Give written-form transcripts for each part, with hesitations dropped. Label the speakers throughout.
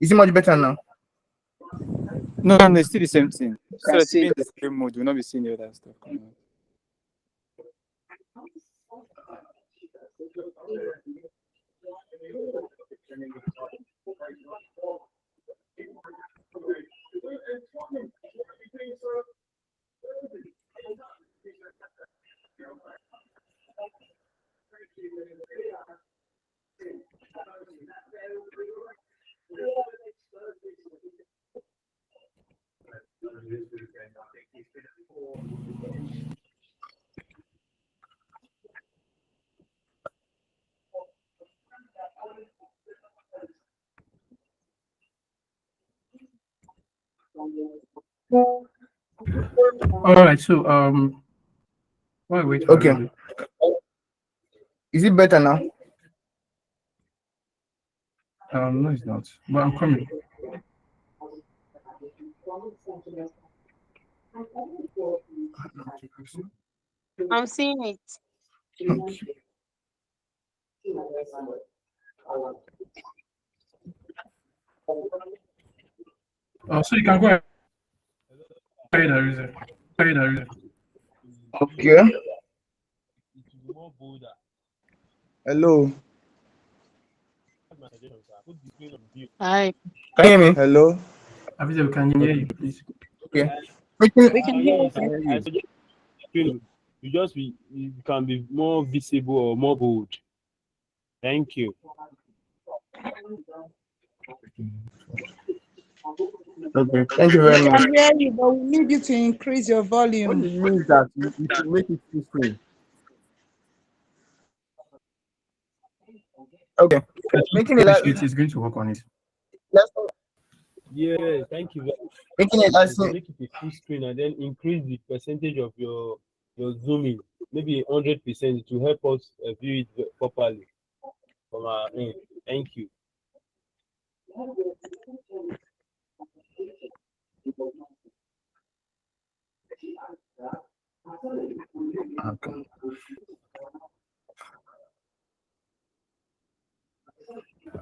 Speaker 1: Is it much better now?
Speaker 2: No, it's still the same thing. So that
Speaker 1: see.
Speaker 2: in the same mode, you'll not be seeing the other stuff coming out.
Speaker 3: All right. So wait.
Speaker 1: Okay. Is it better now?
Speaker 3: No, it's not. But I'm coming.
Speaker 4: I'm seeing it.
Speaker 3: Okay. So you can go ahead, Arize.
Speaker 1: Okay.
Speaker 5: Hello.
Speaker 4: Hi.
Speaker 1: Can you hear me?
Speaker 5: Hello.
Speaker 3: Arize, we can hear you, please.
Speaker 1: Okay.
Speaker 4: We
Speaker 1: Making,
Speaker 4: can hear you.
Speaker 6: I suggest you can be more visible or more bold. Thank you.
Speaker 1: okay. Thank you very
Speaker 7: We
Speaker 1: much.
Speaker 7: can hear you, but we need you to increase your
Speaker 1: What
Speaker 7: volume.
Speaker 1: it means that you should make it full screen. Okay. Making it like
Speaker 3: It's going to work on it.
Speaker 6: Yeah, thank you.
Speaker 1: making it as
Speaker 6: Make it a full screen and then increase the percentage of your zooming. Maybe 100% to help us view it properly from our end. Thank you.
Speaker 1: okay.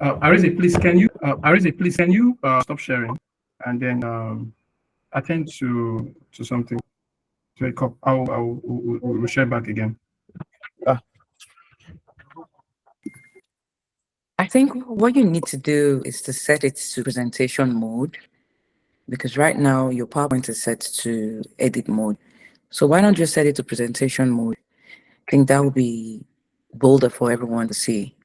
Speaker 3: Arize, please can you stop sharing and then attend to something. So we'll share back again.
Speaker 8: I think what you need to do is to set it to presentation mode, because right now your PowerPoint is set to edit mode. So why not just set it to presentation mode? I think that would be bolder for everyone to see.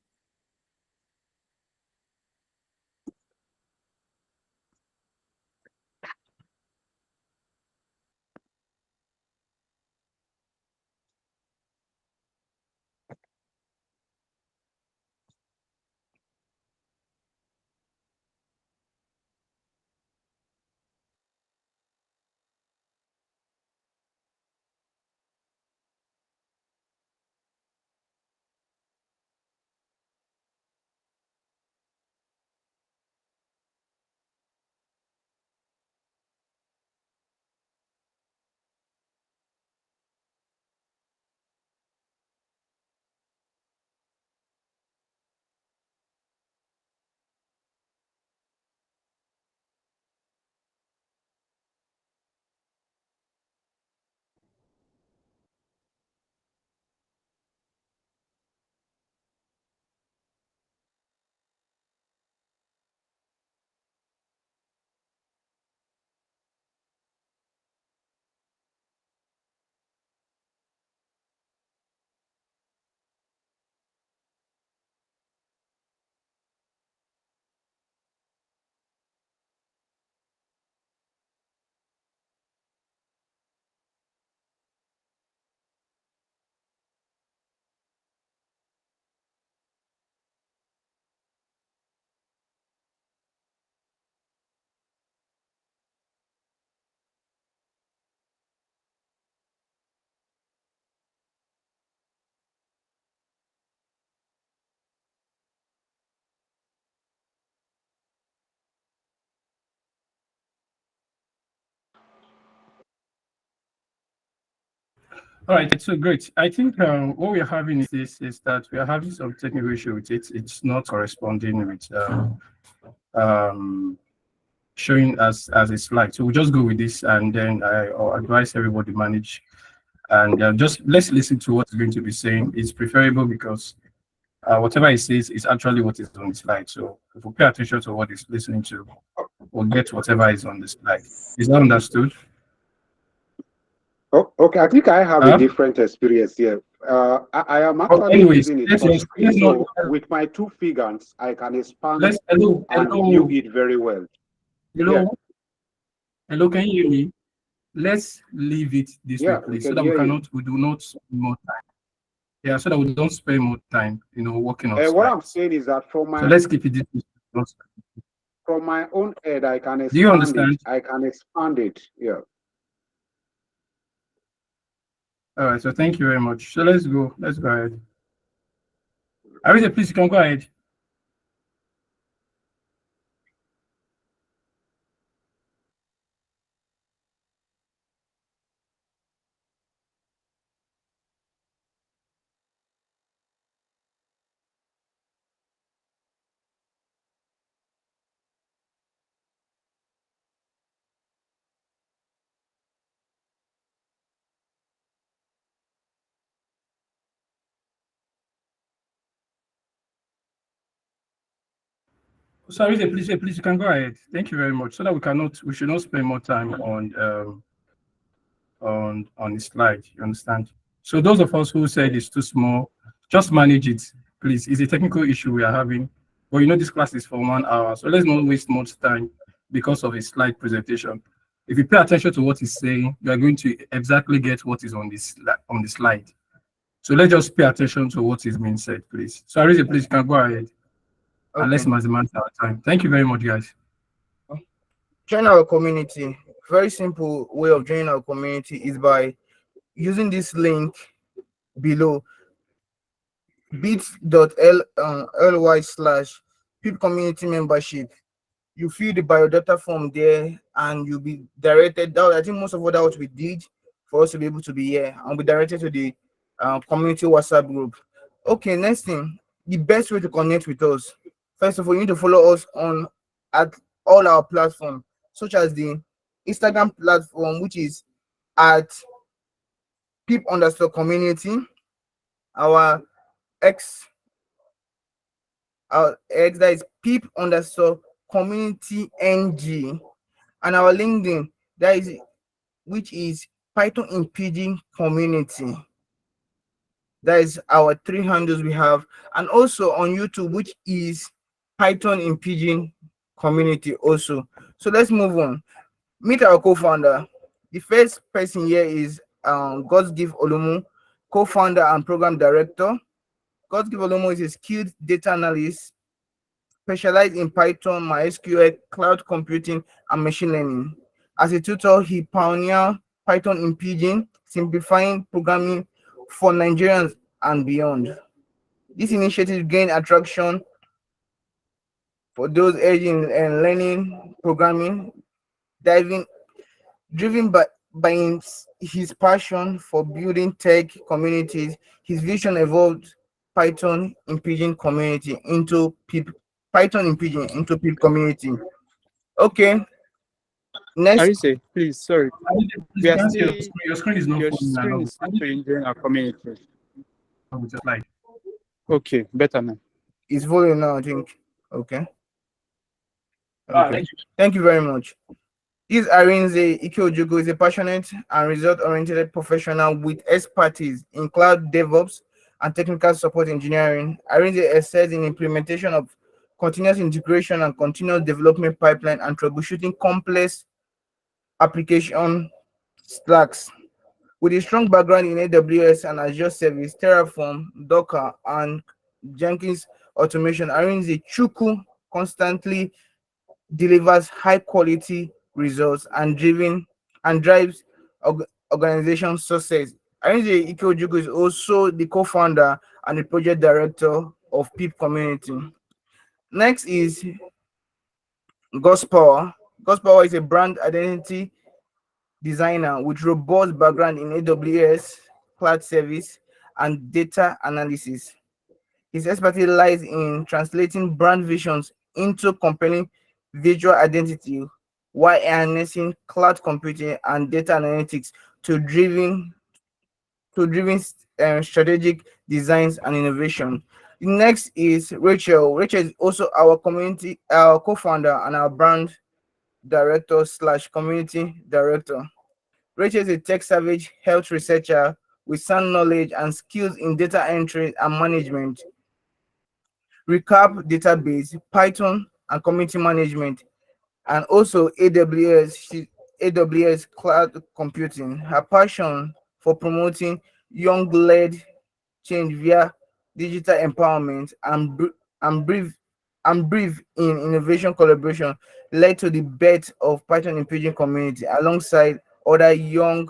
Speaker 3: All right, so great. I think what we are having is that we are having some technical issue with it. It's not corresponding with um, showing as a slide. So we'll just go with this, and then I'll advise everybody manage. And just let's listen to what he's going to be saying. It's preferable because whatever he says is actually what is on the slide. So if we pay attention to what he's listening to, we'll get whatever is on the slide. Is that understood?
Speaker 9: Oh, okay. I think I have a
Speaker 3: Huh?
Speaker 9: different experience here. I am
Speaker 3: Oh,
Speaker 9: actually
Speaker 3: anyways,
Speaker 9: using a
Speaker 3: let's
Speaker 9: touch
Speaker 3: just
Speaker 9: screen, so with my two fingers, I can expand
Speaker 3: hello,
Speaker 9: and view it very well.
Speaker 3: hello,
Speaker 9: Yeah,
Speaker 3: hello, can you hear me? Let's leave it this way,
Speaker 9: yeah, we
Speaker 3: please, so
Speaker 9: can
Speaker 3: that
Speaker 9: hear you.
Speaker 3: we do not spend more time. Yeah, so that we don't spend more time, working on
Speaker 9: What I'm
Speaker 3: slides.
Speaker 9: saying is that
Speaker 3: So let's keep it this way.
Speaker 9: from my own head, I can
Speaker 3: Do you
Speaker 9: expand it.
Speaker 3: understand?
Speaker 9: I can expand it. Yeah.
Speaker 3: All right, so thank you very much. So let's go. Let's go ahead. Arisa, please, you can go ahead. So Arisa, please, you can go ahead. Thank you very much. So that we should not spend more time on the slide. You understand? So those of us who said it's too small, just manage it, please. It's a technical issue we are having, but this class is for 1 hour, so let's not waste much time because of a slide presentation. If you pay attention to what he's saying, you are going to exactly get what is on the slide. So let's just pay attention to what is being said, please. So Arisa, please, you can go ahead and let's
Speaker 1: Okay.
Speaker 3: maximize our time. Thank you very much, guys.
Speaker 1: Join our community. Very simple way of joining our community is by using this link below, bit.ly/pip community membership. You fill the biodata form there and you'll be directed down. I think most of what we did for us to be able to be here and be directed to the community WhatsApp group. Okay, next thing, the best way to connect with us. First of all, you need to follow us at all our platforms, such as the Instagram platform, which is at pip_community, our X, that is pip_community ng, and our LinkedIn, which is Python in Pidgin community. That is our 3 handles we have, and also on YouTube, which is Python in Pidgin community also. So let's move on. Meet our co-founder. The first person here is Godgive Olumu, co-founder and program director. Godgive Olumu is a skilled data analyst specialized in Python, MySQL, cloud computing, and machine learning. As a tutor, he pioneered Python in Pidgin, simplifying programming for Nigerians and beyond. This initiative gained attraction for those urging and learning programming, driven by his passion for building tech communities. His vision evolved Python in Pidgin community into Python in Pidgin into Pip community. Okay, next.
Speaker 2: Arise, please, sorry.
Speaker 3: Arisa, please,
Speaker 2: We
Speaker 3: you
Speaker 2: are
Speaker 3: can see
Speaker 2: still,
Speaker 3: your screen is not
Speaker 2: your
Speaker 3: falling
Speaker 2: screen
Speaker 3: along
Speaker 2: is still showing during our community.
Speaker 3: with the slide.
Speaker 2: Okay, better now.
Speaker 1: It's volume now, I think. Okay.
Speaker 3: Thank you.
Speaker 1: Thank you very much. This Arinze Ikeojugo is a passionate and result-oriented professional with expertise in cloud DevOps and technical support engineering. Arinze excels in implementation of continuous integration and continuous development pipeline and troubleshooting complex application stacks. With a strong background in AWS and Azure Service, Terraform, Docker, and Jenkins automation, Arinze Chuku constantly delivers high quality results and drives organization success. Arinze Ikeojugo is also the co-founder and the project director of PIP Community. Next is Gospower. Gospower is a brand identity designer with robust background in AWS, cloud service, and data analysis. His expertise lies in translating brand visions into compelling visual identity while harnessing cloud computing and data analytics to driven strategic designs and innovation. Next is Rachel. Rachel is also our co-founder and our brand director slash community director. Rachel is a tech savage health researcher with sound knowledge and skills in data entry and management, recap database, Python, and community management, and also AWS cloud computing. Her passion for promoting young-led change via digital empowerment and brief in innovation collaboration led to the birth of Python in Pidgin community alongside other young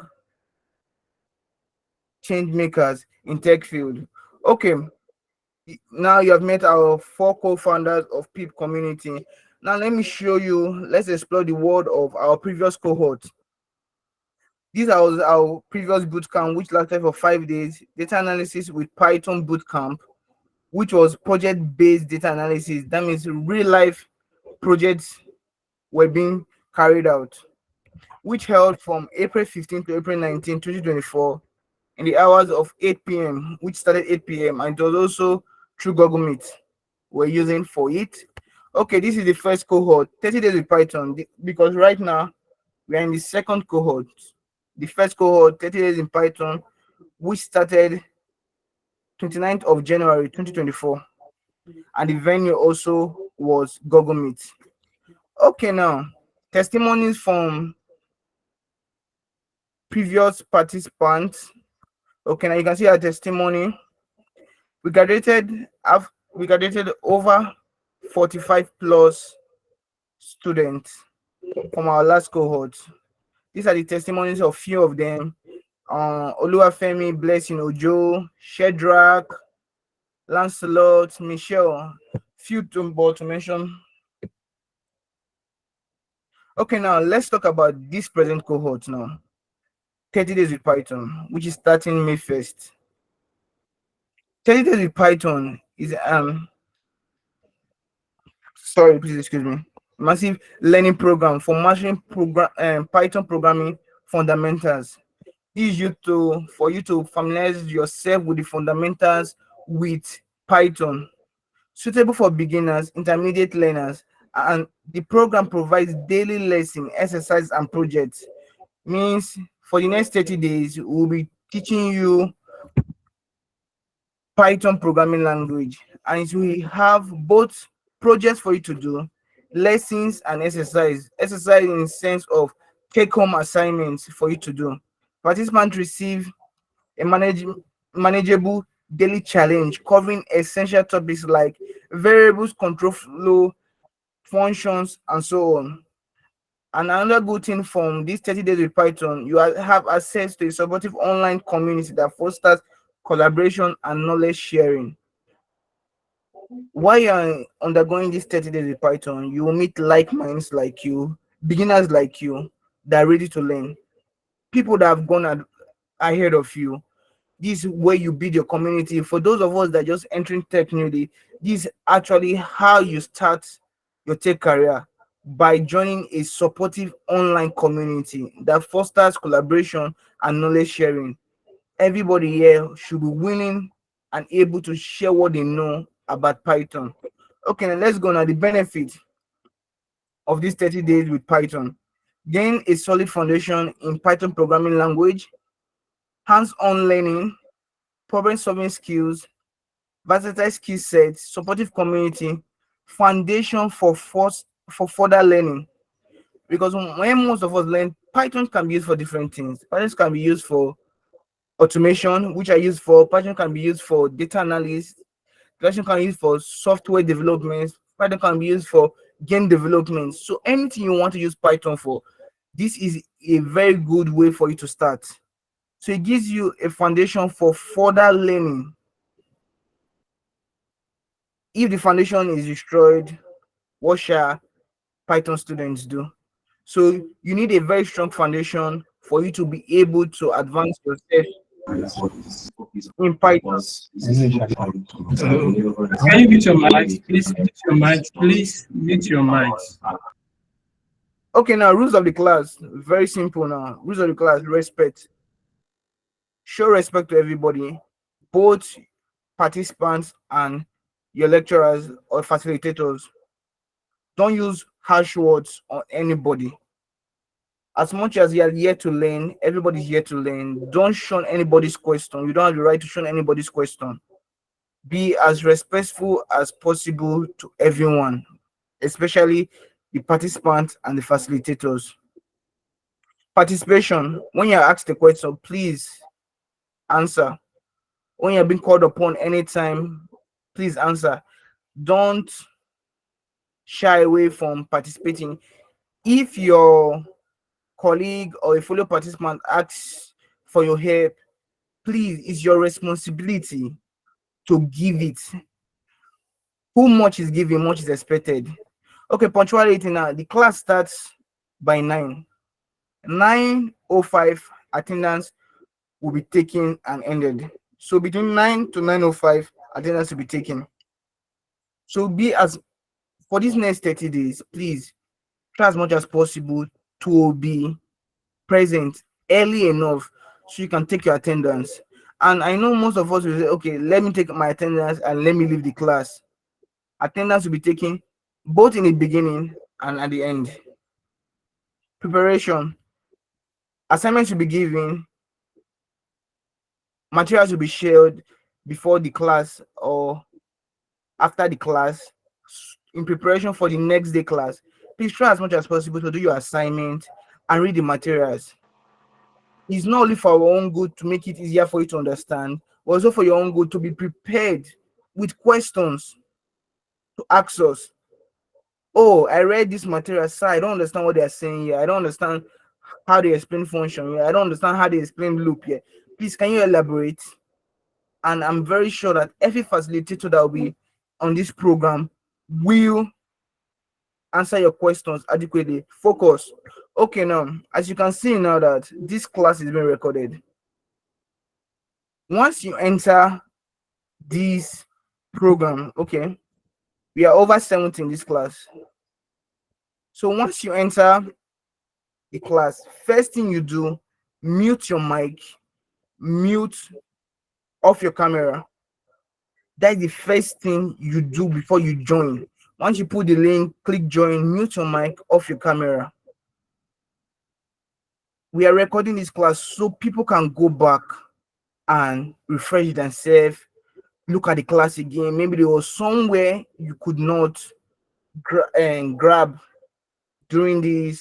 Speaker 1: change makers in tech field. Okay, now you have met our four co-founders of PIP community. Now let me show you, let's explore the world of our previous cohort. These are our previous bootcamp, which lasted for 5 days. Data analysis with Python bootcamp, which was project-based data analysis. That means real-life projects were being carried out, which held from April 15 to April 19, 2024, in the hours of 8 p.m., which started 8 p.m. and it was also through Google Meet we're using for it. Okay, this is the first cohort, 30 days with Python, because right now we are in the second cohort. The first cohort, 30 days in Python, which started 29th of January 2024, and the venue also was Google Meet. Okay, now testimonies from previous participants. Okay, now you can see our testimony. We graduated over 45 plus students from our last cohort. These are the testimonies of few of them. Oluwafemi, Blessing Ojo, Shedrack, Lancelot, Michelle, few to mention. Okay, now let's talk about this present cohort now. 30 days with Python, which is starting May 1st. 30 days with Python is sorry, please excuse me. Massive learning program for mastering Python programming fundamentals. This is for you to familiarize yourself with the fundamentals with Python, suitable for beginners, intermediate learners, and the program provides daily lesson, exercise, and projects. Means for the next 30 days, we'll be teaching you Python programming language, and it will have both projects for you to do, lessons and exercise. Exercise in the sense of take-home assignments for you to do. Participants receive a manageable daily challenge covering essential topics like variables, control flow, functions, and so on. And another good thing from these 30 days with Python, you have access to a supportive online community that fosters collaboration and knowledge sharing. While you're undergoing these 30 days with Python, you will meet like minds like you, beginners like you that are ready to learn, people that have gone ahead of you. This is where you build your community. For those of us that are just entering tech newly, this is actually how you start your tech career, by joining a supportive online community that fosters collaboration and knowledge sharing. Everybody here should be willing and able to share what they know about Python. Okay, now let's go now. The benefit of these 30 days with Python: gain a solid foundation in Python programming language, hands-on learning, problem-solving skills, versatile skill sets, supportive community, foundation for further learning. Because when most of us learn, Python can be used for different things. Python can be used for automation, which I use for. Python can be used for data analysis. Python can be used for software development. Python can be used for game development. So anything you want to use Python for, this is a very good way for you to start. So it gives you a foundation for further learning. If the foundation is destroyed, what shall Python students do? So you need a very strong foundation for you to be able to advance yourself in Python.
Speaker 3: Hello. Can you mute your mics? Please mute your mics. Please mute your mics.
Speaker 1: Okay, now rules of the class. Very simple now. Rules of the class: respect. Show respect to everybody, both participants and your lecturers or facilitators. Don't use harsh words on anybody. As much as you are here to learn, everybody's here to learn. Don't shun anybody's question. You don't have the right to shun anybody's question. Be as respectful as possible to everyone, especially the participants and the facilitators. Participation: when you're asked a question, please answer. When you're being called upon anytime, please answer. Don't shy away from participating. If your colleague or a fellow participant asks for your help, please, it's your responsibility to give it. Who much is given, much is expected. Okay, punctuality now. The class starts by 9. 9:05 attendance will be taken and ended. So between 9 to 9:05 attendance will be taken. So be as for these next 30 days, please try as much as possible to be present early enough so you can take your attendance. And I know most of us will say, okay, let me take my attendance and let me leave the class. Attendance will be taken both in the beginning and at the end. Preparation: assignments will be given, materials will be shared before the class or after the class in preparation for the next day class. Please try as much as possible to do your assignment and read the materials. It's not only for our own good to make it easier for you to understand, but also for your own good to be prepared with questions to ask us. Oh, I read this material, sir. I don't understand what they're saying here. I don't understand how they explain function here. I don't understand how they explain loop here. Please, can you elaborate? And I'm very sure that every facilitator that will be on this program will answer your questions adequately. Focus. Okay, now, as you can see now that this class is being recorded, once you enter this program, okay, we are over 70 in this class. So once you enter the class, first thing you do, mute your mic, mute off your camera. That's the first thing you do before you join. Once you put the link, click join, mute your mic, off your camera. We are recording this class so people can go back and refresh themselves, look at the class again. Maybe there was somewhere you could not grab during the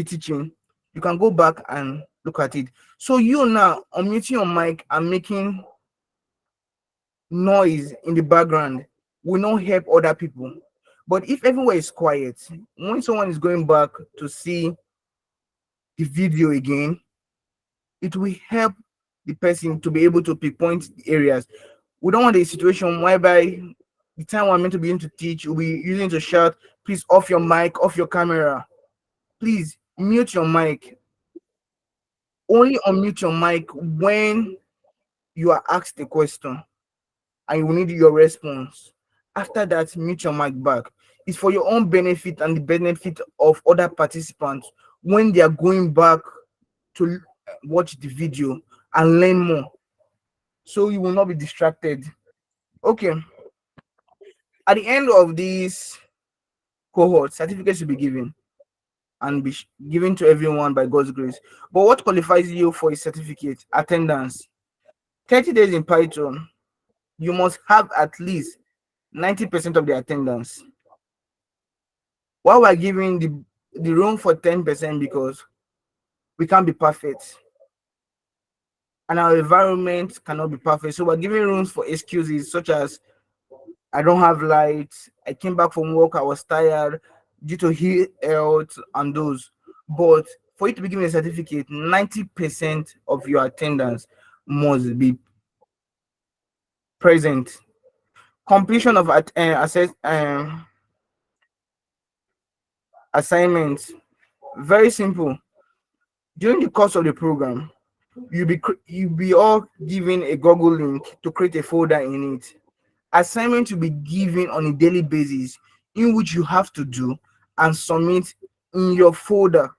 Speaker 1: teaching. You can go back and look at it. So you now unmuting your mic and making noise in the background will not help other people. But if everywhere is quiet, when someone is going back to see the video again, it will help the person to be able to pinpoint the areas. We don't want a situation whereby the time we're meant to begin to teach, we'll be using to shout, please off your mic, off your camera. Please mute your mic. Only unmute your mic when you are asked a question and you need your response. After that, mute your mic back. It's for your own benefit and the benefit of other participants when they are going back to watch the video and learn more, so you will not be distracted. Okay, at the end of this cohort, certificates will be given and be given to everyone by God's grace. But what qualifies you for a certificate? Attendance. 30 days in Python, you must have at least 90% of the attendance. Why we're giving the room for 10%? Because we can't be perfect and our environment cannot be perfect. So we're giving rooms for excuses such as I don't have lights, I came back from work, I was tired due to health and those. But for you to be given a certificate, 90% of your attendance must be present. Completion of assignments. Very simple. During the course of the program, you'll be all given a Google link to create a folder in it. Assignment will be given on a daily basis, in which you have to do and submit in your folder.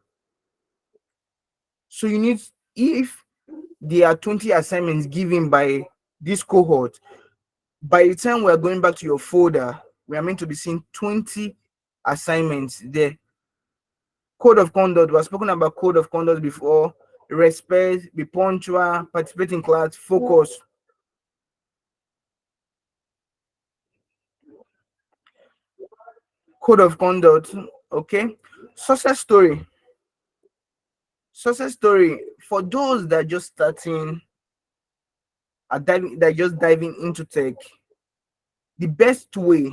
Speaker 1: So you need, if there are 20 assignments given by this cohort, by the time we are going back to your folder, we are meant to be seeing 20 assignments there. Code of conduct, we have spoken about code of conduct before. Respect, be punctual, participate in class, focus. Code of conduct. Okay. Success story. Success story for those that are just starting, they're just diving into tech. The best way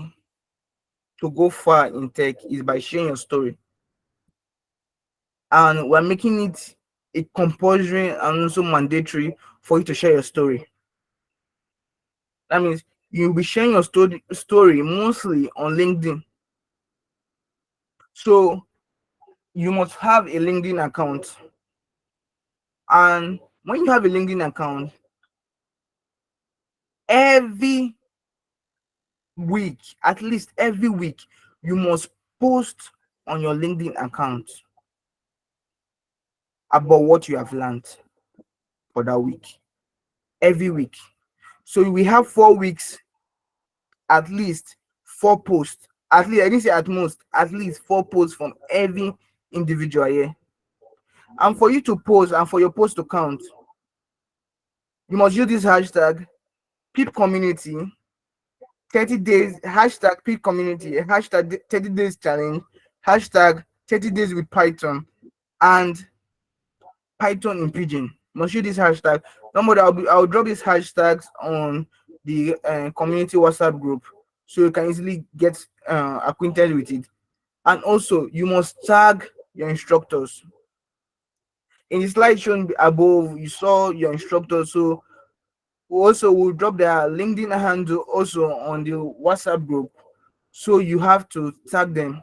Speaker 1: to go far in tech is by sharing your story, and we're making it a compulsory and also mandatory for you to share your story. That means you'll be sharing your story mostly on LinkedIn. So you must have a LinkedIn account, and when you have a LinkedIn account, every week, at least every week, you must post on your LinkedIn account about what you have learned for that week. Every week. So we have 4 weeks, at least 4 posts. At least, I didn't say at most, at least 4 posts from every individual here. And for you to post and for your post to count, you must use this hashtag PIP community 30 days, hashtag PIP community, hashtag 30 days challenge, hashtag 30 days with Python, and Python in Pigeon. Must use this hashtag. Somebody, I'll drop these hashtags on the community WhatsApp group, so you can easily get acquainted with it. And also, you must tag your instructors. In the slide shown above, you saw your instructors. So we also will drop their LinkedIn handle also on the WhatsApp group. So you have to tag them,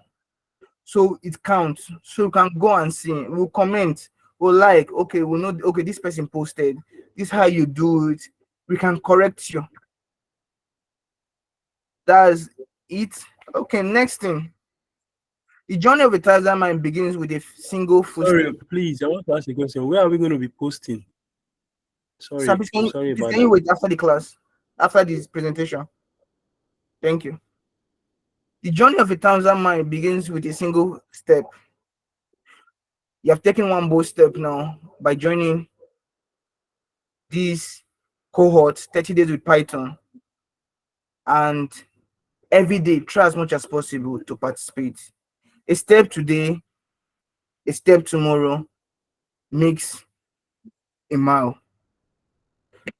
Speaker 1: so it counts. So you can go and see. We'll comment. We'll like. Okay, we'll know. Okay, this person posted. This is how you do it. We can correct you. That's it. Okay, next thing. The journey of a thousand mind begins with a single
Speaker 6: Sorry,
Speaker 1: footstep.
Speaker 6: please. I want to ask a question. Where are we going to be posting?
Speaker 1: Sir,
Speaker 6: Sorry,
Speaker 1: please can
Speaker 6: sorry
Speaker 1: you, please
Speaker 6: about
Speaker 1: can you
Speaker 6: that.
Speaker 1: wait after the class, after this presentation? Thank you. The journey of a thousand mind begins with a single step. You have taken one bold step now by joining this cohort, 30 days with Python, and every day try as much as possible to participate. A step today, a step tomorrow makes a mile.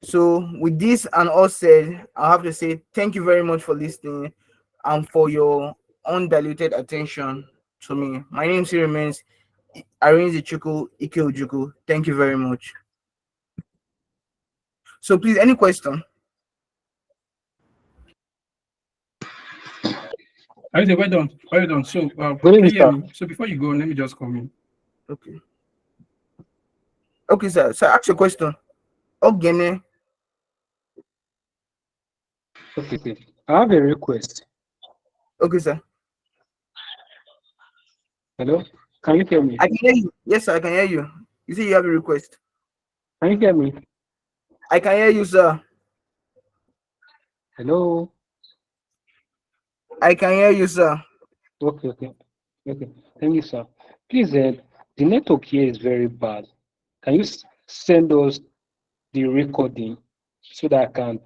Speaker 1: So with this and all said, I have to say thank you very much for listening and for your undiluted attention to me. My name still remains Arinze Chukwu Ike Ojukwu. Thank you very much. So please, any question?
Speaker 3: I say, well done, well done. So,
Speaker 2: Good
Speaker 3: can
Speaker 2: evening,
Speaker 3: you hear
Speaker 2: sir.
Speaker 3: me? So before you go, let me just come in.
Speaker 1: Okay. Okay, sir. So ask your question. Okay.
Speaker 2: Okay. I have a request.
Speaker 1: Okay, sir.
Speaker 2: Hello? Can you hear me?
Speaker 1: I can hear you. Yes, sir, I can hear you. You say you have a request.
Speaker 2: Can you hear me?
Speaker 1: I can hear you, sir.
Speaker 2: Hello?
Speaker 1: I can hear you, sir.
Speaker 2: Okay, okay. Okay. Thank you, sir. Please, the network here is very bad. Can you send us the recording so that I can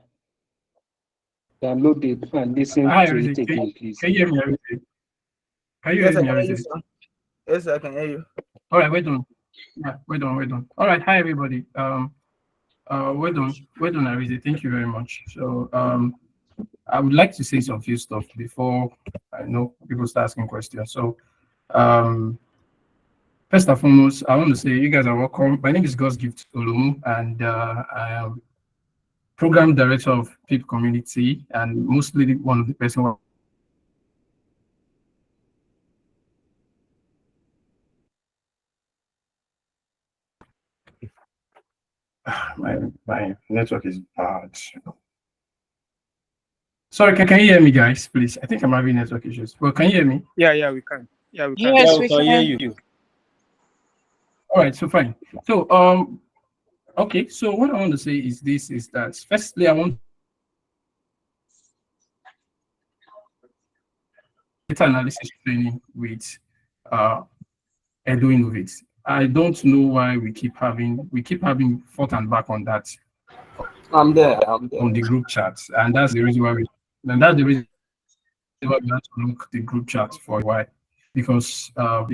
Speaker 2: download it and listen
Speaker 3: Hi,
Speaker 2: to it
Speaker 3: everything.
Speaker 2: again, please?
Speaker 3: Can you hear me, everything? Can you
Speaker 1: Yes,
Speaker 3: hear
Speaker 1: I
Speaker 3: me,
Speaker 1: can hear you,
Speaker 3: everything?
Speaker 1: sir. Yes, sir, I can hear you.
Speaker 3: All right, well done. Yeah, well done, well done. All right, hi, everybody. Well done, Arise. Thank you very much. So, I would like to say some few stuff before I know people start asking questions. So, um, first and foremost, I want to say you guys are welcome. My name is God's Gift Olumu, and I am program director of PIP community, and mostly one of the person. My network is bad. Sorry, can you hear me, guys? Please, I think I'm having network issues. Well, can you hear me?
Speaker 6: Yeah, we can. Yeah, we can.
Speaker 4: Yes,
Speaker 6: Yeah, we
Speaker 4: we
Speaker 6: can hear
Speaker 4: can.
Speaker 6: you.
Speaker 3: All right, so fine. So okay. So what I want to say is this: is that firstly, I want data analysis training with Edu Innovates. I don't know why we keep having forth and back on that
Speaker 6: I'm there. I'm there.
Speaker 3: on the group chat, and that's the reason why we have to look the group chat for a while because of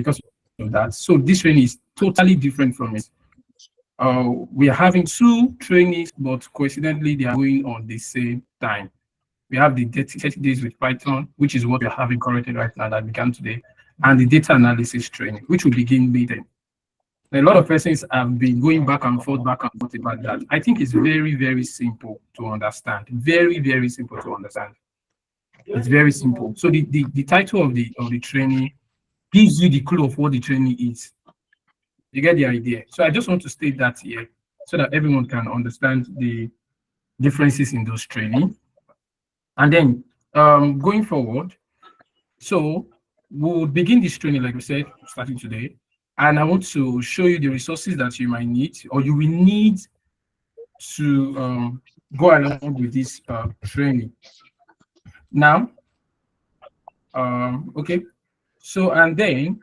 Speaker 3: that. So this training is totally different from it. We are having two trainings, but coincidentally they are going on the same time. We have the 30 days with Python, which is what we are having currently right now that began today, and the data analysis training, which will begin May 10. A lot of persons have been going back and forth about that. I think it's very, very simple to understand. Very, very simple to understand. It's very simple. So the title of the training gives you the clue of what the training is. You get the idea. So I just want to state that here so that everyone can understand the differences in those training. And then going forward, so we'll begin this training, like we said, starting today. And I want to show you the resources that you might need or you will need to go along with this training. Now, okay. So, and then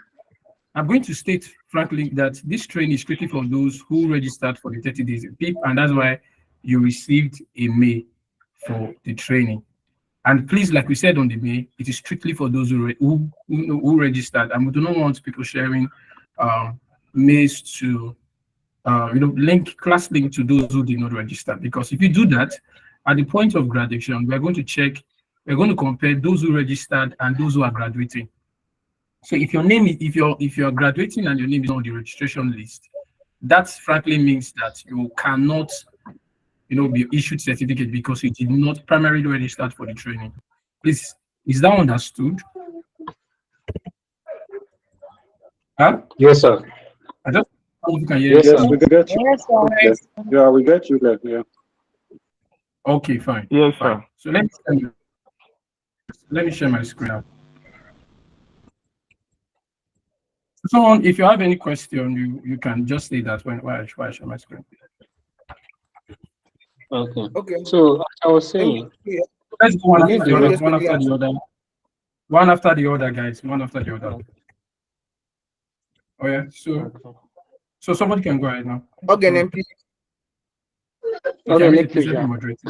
Speaker 3: I'm going to state frankly that this training is strictly for those who registered for the 30 days in PIP, and that's why you received a mail for the training. And please, like we said on the mail, it is strictly for those who registered, and we do not want people sharing mails to class link to those who did not register. Because if you do that, at the point of graduation, we're going to compare those who registered and those who are graduating. So if your name is if you're graduating and your name is on the registration list, that frankly means that you cannot be issued certificate because you did not primarily register for the training. Please, is that understood? Huh?
Speaker 2: Yes, sir.
Speaker 3: I just hope you can hear
Speaker 2: Yes,
Speaker 3: me.
Speaker 2: sir.
Speaker 9: Yes, we get you.
Speaker 4: Yes,
Speaker 9: Okay.
Speaker 4: sir.
Speaker 9: Yeah, we get you there. Yeah.
Speaker 3: Okay, fine.
Speaker 6: Yes,
Speaker 3: Fine.
Speaker 6: sir.
Speaker 3: So let me share my screen now. So if you have any question, you can just say that while I share my screen.
Speaker 2: Okay.
Speaker 1: Okay.
Speaker 2: So I was saying,
Speaker 1: Yeah.
Speaker 3: Let's go one
Speaker 2: we need
Speaker 3: after the
Speaker 2: the
Speaker 3: other, one after the other. One after the other, guys. One after the other. Oh yeah. So somebody can go ahead now.
Speaker 1: Okay, then please.
Speaker 3: Okay,
Speaker 2: Okay,
Speaker 3: please
Speaker 2: please,
Speaker 3: let me
Speaker 2: yeah.
Speaker 3: moderate.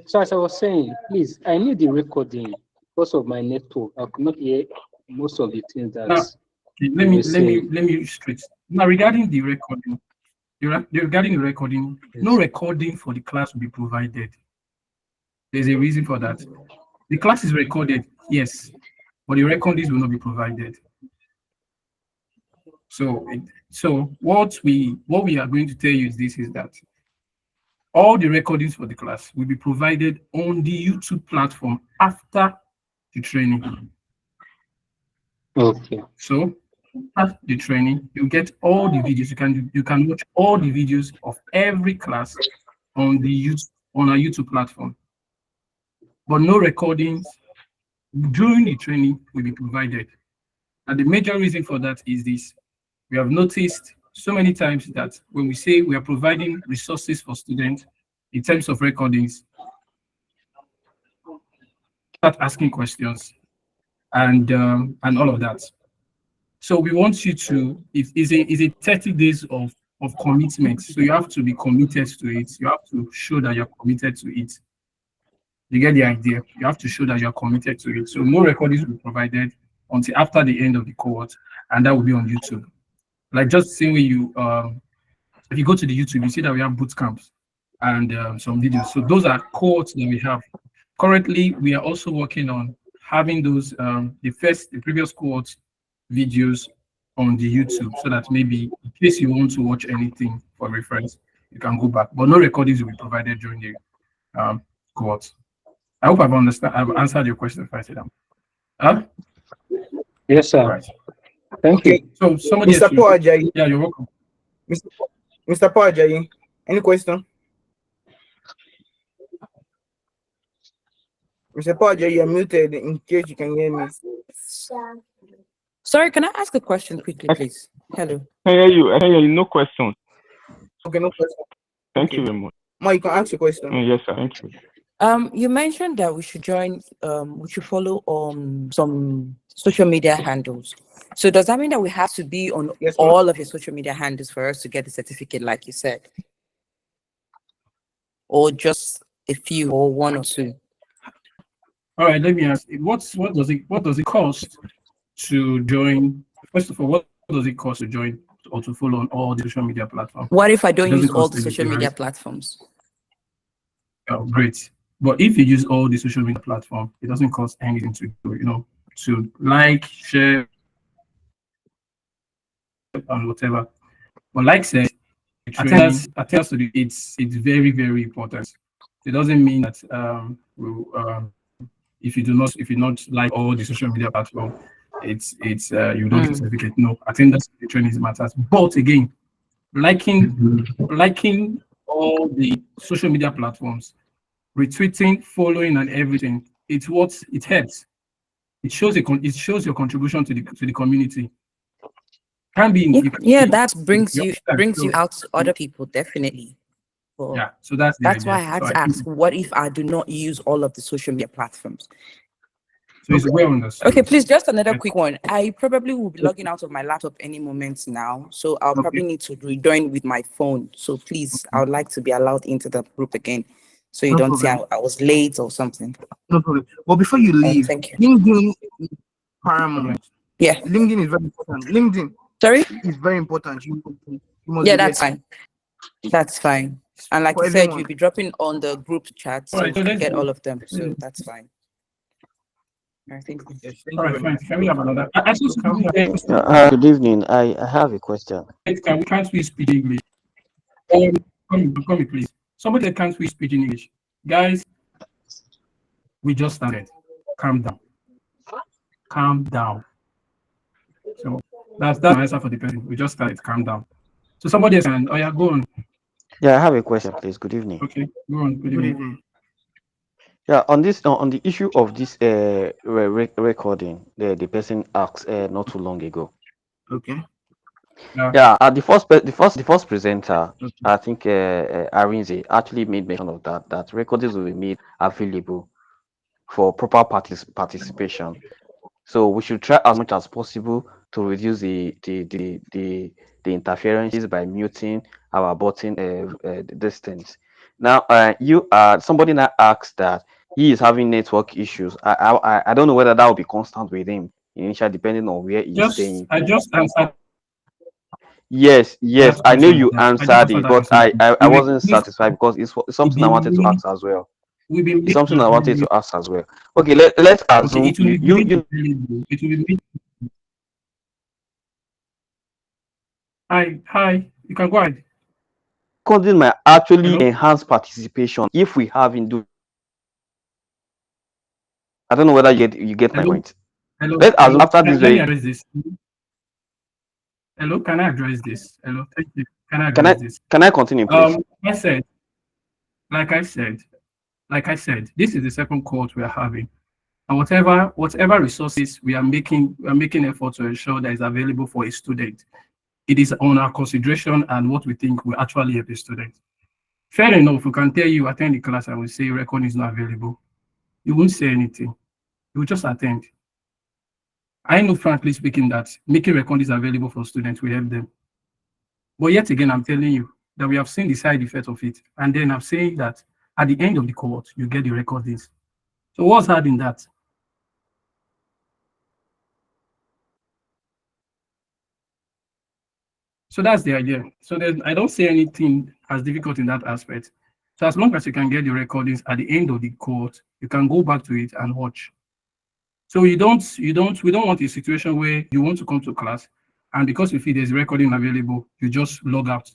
Speaker 2: So as I was saying, please, I need the recording because of my network. I could not hear most of the things that
Speaker 3: Now, okay,
Speaker 2: you were saying.
Speaker 3: let me straight. Now regarding the recording, regarding the recording, no
Speaker 2: Yes.
Speaker 3: recording for the class will be provided. There's a reason for that. The class is recorded, yes, but the recordings will not be provided. So what we are going to tell you is that all the recordings for the class will be provided on the YouTube platform after the training.
Speaker 2: Okay.
Speaker 3: So after the training, you get all the videos. You can watch all the videos of every class on our YouTube platform. But no recordings during the training will be provided. And the major reason for that is this. We have noticed so many times that when we say we are providing resources for students in terms of recordings, start asking questions and all of that. So we want you to, is a 30 days of commitment. So you have to be committed to it. You have to show that you're committed to it. You get the idea. You have to show that you're committed to it. So no recordings will be provided until after the end of the cohort, and that will be on YouTube. Like just the same way if you go to the YouTube, you see that we have boot camps and some videos. So those are cohorts that we have. Currently, we are also working on having those the previous cohort videos on the YouTube, so that maybe in case you want to watch anything for reference, you can go back. But no recordings will be provided during the cohort. I hope I've answered your question, Faisal. Huh?
Speaker 2: Yes, sir.
Speaker 3: Right.
Speaker 2: Thank
Speaker 1: Okay.
Speaker 2: you.
Speaker 3: So somebody
Speaker 1: Mr.
Speaker 3: else.
Speaker 1: Paul Ajayi.
Speaker 3: Yeah, you're welcome.
Speaker 1: Mr. Mr. Pajayi, any question? Mr. Pajayi, you're muted in case you can hear me.
Speaker 8: Sorry, can I ask a question quickly, please? Hello.
Speaker 10: I can hear you. I can hear you. No question.
Speaker 1: Okay, no question.
Speaker 10: Thank
Speaker 1: Okay.
Speaker 10: you very much.
Speaker 1: Ma, you can ask your question.
Speaker 10: Yes, sir. Thank you.
Speaker 8: You mentioned that we should we should follow some social media handles. So does that mean that we have to be on
Speaker 1: Yes, ma'am.
Speaker 8: all of your social media handles for us to get the certificate, like you said? Or just a few or one or two?
Speaker 3: All right, let me ask. What does it cost to join? First of all, what does it cost to join or to follow on all the social media platforms?
Speaker 8: What if I
Speaker 3: It
Speaker 8: don't
Speaker 3: doesn't
Speaker 8: use all
Speaker 3: cost
Speaker 8: the social
Speaker 3: anything,
Speaker 8: media
Speaker 3: right?
Speaker 8: platforms?
Speaker 3: Oh, great. But if you use all the social media platform, it doesn't cost anything to do, to like, share, and whatever. But like I said, attendance to it's very, very important. It doesn't mean that if you not like all the social media platform, it's you don't get a certificate. No, attendance to the training matters. But again, liking all the social media platforms, retweeting, following, and everything, it helps. It shows your contribution to the community. Can be in, you can
Speaker 8: Yeah,
Speaker 3: be,
Speaker 8: that
Speaker 3: you
Speaker 8: brings
Speaker 3: understand?
Speaker 8: you out to other people, definitely. But
Speaker 3: Yeah, so that's the
Speaker 8: that's why
Speaker 3: idea.
Speaker 8: I had
Speaker 3: So I
Speaker 8: to
Speaker 3: think
Speaker 8: ask, what if I do not use all of the social media platforms?
Speaker 3: so. It's well
Speaker 8: Okay,
Speaker 3: understood.
Speaker 8: please, just another
Speaker 3: Right?
Speaker 8: quick one. I probably will be logging out of my laptop any moment now, so I'll
Speaker 3: Okay.
Speaker 8: probably need to rejoin with my phone. So please, I would like to be allowed into the group again, so you
Speaker 1: No
Speaker 8: don't say
Speaker 1: problem.
Speaker 8: I was late or something.
Speaker 1: No problem. But before you leave,
Speaker 8: Thank you.
Speaker 1: LinkedIn is
Speaker 3: Problem.
Speaker 1: paramount.
Speaker 8: Yeah.
Speaker 1: LinkedIn is very important. LinkedIn
Speaker 8: Sorry?
Speaker 1: is very important. You must
Speaker 8: Yeah,
Speaker 1: be there
Speaker 8: that's fine. That's fine. And like
Speaker 1: for
Speaker 8: you said,
Speaker 1: everyone.
Speaker 8: you'll be dropping on the group chat,
Speaker 3: All
Speaker 8: so
Speaker 3: right,
Speaker 8: we
Speaker 3: so
Speaker 8: can
Speaker 3: let's
Speaker 8: get
Speaker 3: go.
Speaker 8: all of them. So that's fine. I think.
Speaker 1: Yes, thank
Speaker 3: All
Speaker 1: you
Speaker 3: right,
Speaker 1: very
Speaker 3: fine.
Speaker 1: much.
Speaker 3: Can we have another? Actually, so can we
Speaker 9: Good evening. I have a question.
Speaker 3: can't we speak English? Come here, please. Somebody that can't we speak in English, guys. We just started. Calm down. Calm down. So that's my answer for the person. We just started. Calm down. So somebody else can. Oh yeah, go on.
Speaker 9: Yeah, I have a question, please. Good evening.
Speaker 3: Okay, go on. Good
Speaker 1: Good
Speaker 3: evening.
Speaker 1: evening.
Speaker 9: Yeah, on the issue of this recording, the person asked not too long ago.
Speaker 1: Okay.
Speaker 9: Yeah, the first presenter,
Speaker 1: Okay.
Speaker 9: I think Arinze actually made mention of that recordings will be made available for proper participation. So we should try as much as possible to reduce the interferences by muting our button distance. Now, somebody now asked that he is having network issues. I don't know whether that will be constant with him initially, depending on where he's staying.
Speaker 3: I just answered
Speaker 9: Yes,
Speaker 3: that
Speaker 9: I know
Speaker 3: question.
Speaker 9: you
Speaker 3: I just
Speaker 9: answered
Speaker 3: answered
Speaker 9: it,
Speaker 3: that
Speaker 9: but
Speaker 3: question.
Speaker 9: I wasn't satisfied because it's
Speaker 3: It
Speaker 9: something I
Speaker 3: be
Speaker 9: wanted to
Speaker 3: made.
Speaker 9: ask as well.
Speaker 3: Will be
Speaker 9: It's
Speaker 3: made
Speaker 9: something I wanted
Speaker 3: available.
Speaker 9: to ask as well. Okay, let's
Speaker 3: Okay,
Speaker 9: assume
Speaker 3: it will be
Speaker 9: you
Speaker 3: made available. It will be made. Hi. You can go ahead.
Speaker 9: recording might actually
Speaker 3: Hello.
Speaker 9: enhance participation if we have in. I don't know whether you get my
Speaker 3: Hello.
Speaker 9: point. Let's assume after this
Speaker 3: Let me
Speaker 9: very.
Speaker 3: address this. Hello. Can I address this? Hello. Thank you. Can I
Speaker 9: Can
Speaker 3: address
Speaker 9: I
Speaker 3: this?
Speaker 9: can I continue, please?
Speaker 3: I said, like I said, this is the second court we are having, and whatever resources we are making effort to ensure that is available for a student. It is on our consideration and what we think will actually help a student. Fair enough, we can tell you attend the class and we say record is not available. You won't say anything. You will just attend. I know, frankly speaking, that making recordings available for students will help them. But yet again, I'm telling you that we have seen the side effect of it. And then I'm saying that at the end of the court, you get the recordings. So what's hard in that? So that's the idea. So I don't see anything as difficult in that aspect. So as long as you can get the recordings at the end of the court, you can go back to it and watch. So we don't want a situation where you want to come to class and because you feel there's recording available, you just log out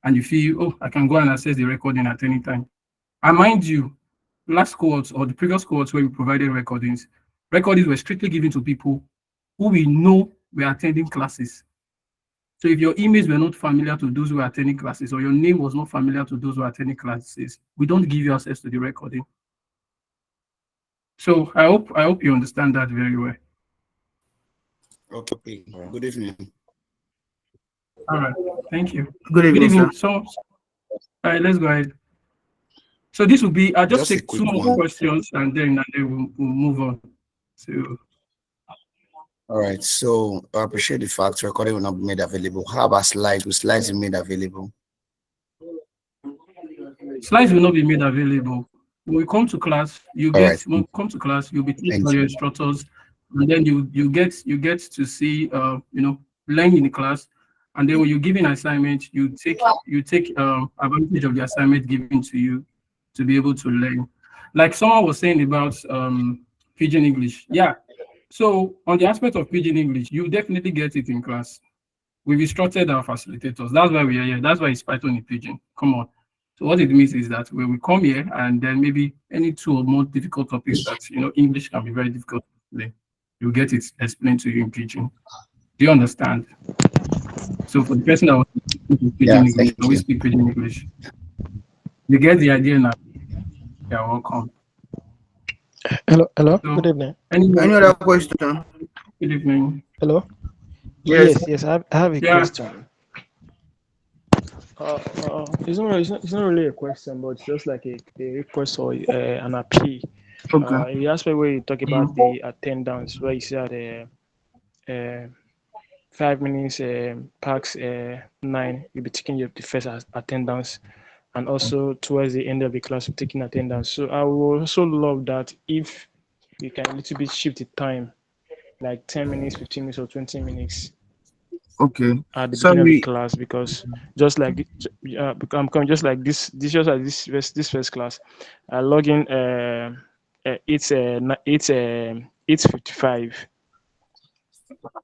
Speaker 3: and you feel, oh, I can go and access the recording at any time. And mind you, last cohorts or the previous cohorts where we provided recordings were strictly given to people who we know were attending classes. So if your emails were not familiar to those who are attending classes, or your name was not familiar to those who are attending classes, we don't give you access to the recording. So I hope you understand that very well.
Speaker 11: Okay. Good evening.
Speaker 3: All right. Thank you.
Speaker 1: Good evening, sir.
Speaker 3: So, all right, let's go ahead. So this will be, I'll just
Speaker 11: Just a
Speaker 3: take
Speaker 11: quick
Speaker 3: 2 more
Speaker 11: one.
Speaker 3: questions and then we'll move on. So,
Speaker 11: All right. So I appreciate the fact recording will not be made available. How about slides? Will slides be made available?
Speaker 3: slides will not be made available. When we come to class, you'll be
Speaker 11: Thank
Speaker 3: taught by your
Speaker 11: you.
Speaker 3: instructors, and then you get to see learn in the class. And then when you're giving assignment, you take advantage of the assignment given to you to be able to learn. Like someone was saying about pidgin English. Yeah. So on the aspect of pidgin English, you definitely get it in class. We've instructed our facilitators. That's why we are here. That's why it's Python in pidgin. Come on. So what it means is that when we come here and then maybe any 2 or more difficult topics that English can be very difficult to explain, you get it explained to you in pidgin. Do you understand? So for the person that was speaking pidgin English,
Speaker 11: Thank
Speaker 3: we
Speaker 11: you.
Speaker 3: speak pidgin English. You get the idea now. You're welcome.
Speaker 12: Hello.
Speaker 3: So,
Speaker 12: Good evening.
Speaker 1: Any other question?
Speaker 3: Good evening.
Speaker 12: Hello.
Speaker 1: Yes.
Speaker 12: Yes. I have a question. It's not really a question, but it's just like a request or an appeal.
Speaker 1: Okay.
Speaker 12: In the aspect where you talk about the attendance, where you say that 5 minutes past 9, you'll be taking the first attendance, and also towards the end of the class, you're taking attendance. So I would also love that if you can a little bit shift the time, like 10 minutes, 15 minutes, or 20 minutes.
Speaker 1: Okay.
Speaker 12: At the beginning of the
Speaker 1: Sorry.
Speaker 12: class, because just like I'm coming just like this first class, I log in it's 8:55.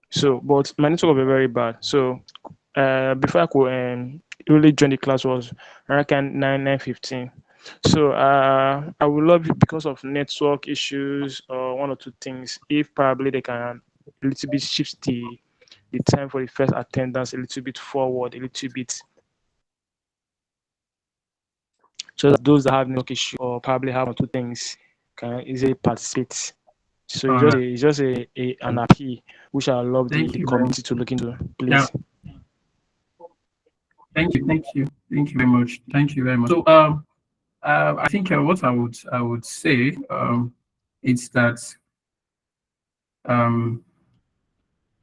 Speaker 12: So but my network was very bad, so before I could really join the class was around 9:15. So I would love it, because of network issues or 1 or 2 things, if probably they can a little bit shift the time for the first attendance a little bit forward, a little bit, so that those that have network issue or probably have 1 or 2 things can easily participate. So
Speaker 3: All right.
Speaker 12: it's just an appeal which I love the
Speaker 3: Thank you.
Speaker 12: community to look into, please.
Speaker 3: Yeah. Thank you very much. So I think what I would say is that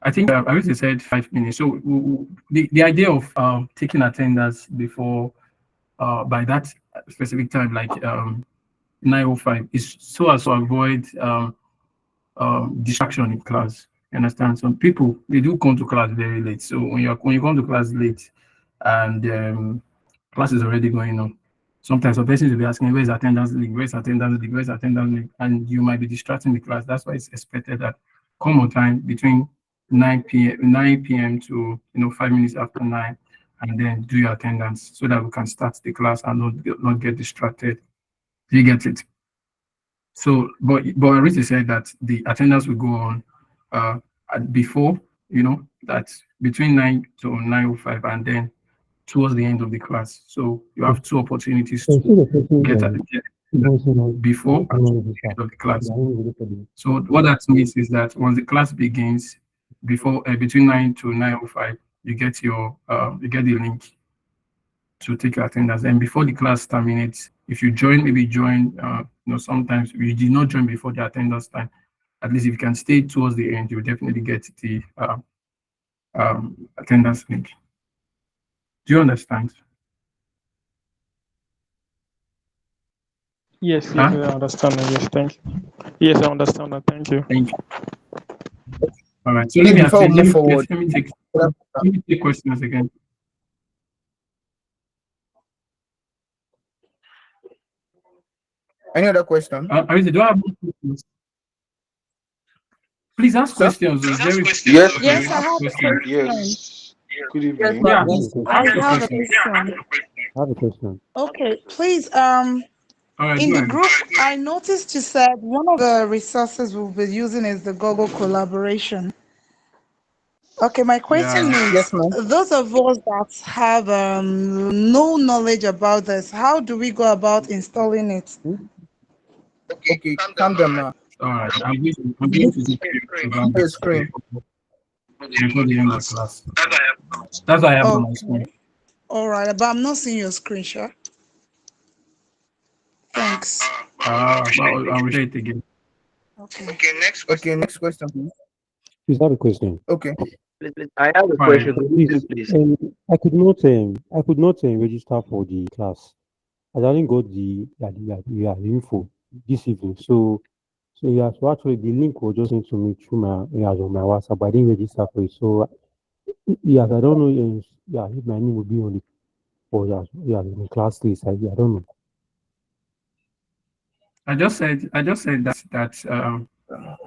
Speaker 3: I think I already said 5 minutes. So the idea of taking attendance before by that specific time, like 9:05, is so as to avoid distraction in class. You understand? Some people, they do come to class very late. So when you come to class late and class is already going on, sometimes some persons will be asking, where's attendance link? Where's attendance link? Where's attendance link? And you might be distracting the class. That's why it's expected that come on time between 9 p.m. to 5 minutes after 9, and then do your attendance so that we can start the class and not get distracted. Do you get it? So, but I really said that the attendance will go on before, that between 9 to 9:05, and then towards the end of the class. So you have 2 opportunities to get before and the end of the class. So what that means is that once the class begins, between 9 to 9:05, you get the link to take your attendance. And before the class terminates, if you join, sometimes you did not join before the attendance time. At least if you can stay towards the end, you'll definitely get the attendance link. Do you understand?
Speaker 12: Yes, I understand. Yes, thank you. Yes, I understand that. Thank you.
Speaker 3: Thank you. All right. So let me take questions again.
Speaker 1: Any other question?
Speaker 3: Do I have questions? Please ask questions.
Speaker 7: Yes, I have a question.
Speaker 11: Yes. Good evening.
Speaker 3: Yeah.
Speaker 7: I have a
Speaker 3: question.
Speaker 7: question. Okay, please.
Speaker 3: All right,
Speaker 7: In
Speaker 3: go
Speaker 7: the
Speaker 3: ahead.
Speaker 7: group, I noticed you said one of the resources we'll be using is the Google collaboration. Okay, my question
Speaker 3: Yeah.
Speaker 1: Yes,
Speaker 7: is,
Speaker 1: ma'am.
Speaker 7: those of us that have no knowledge about this, how do we go about installing it?
Speaker 1: Okay, calm down now.
Speaker 3: All right. I'm going to take you about
Speaker 1: Your
Speaker 3: this
Speaker 1: screen.
Speaker 3: before the end of the class. That's what I have on my screen.
Speaker 7: Okay, all right, but I'm not seeing your screenshot. Thanks.
Speaker 3: Well, I'll share it again.
Speaker 7: Okay.
Speaker 1: Okay, next question, please.
Speaker 13: Please have a question.
Speaker 1: Okay.
Speaker 14: I have a
Speaker 3: Fine.
Speaker 14: question. Could you
Speaker 13: Please,
Speaker 14: please?
Speaker 13: I could not register for the class. I only got the info this evening. So yeah, so actually the link was just sent to me through my on my WhatsApp, but I didn't register for it. So yes, I don't know. If my name will be on the in the class list. I don't know.
Speaker 3: I just said that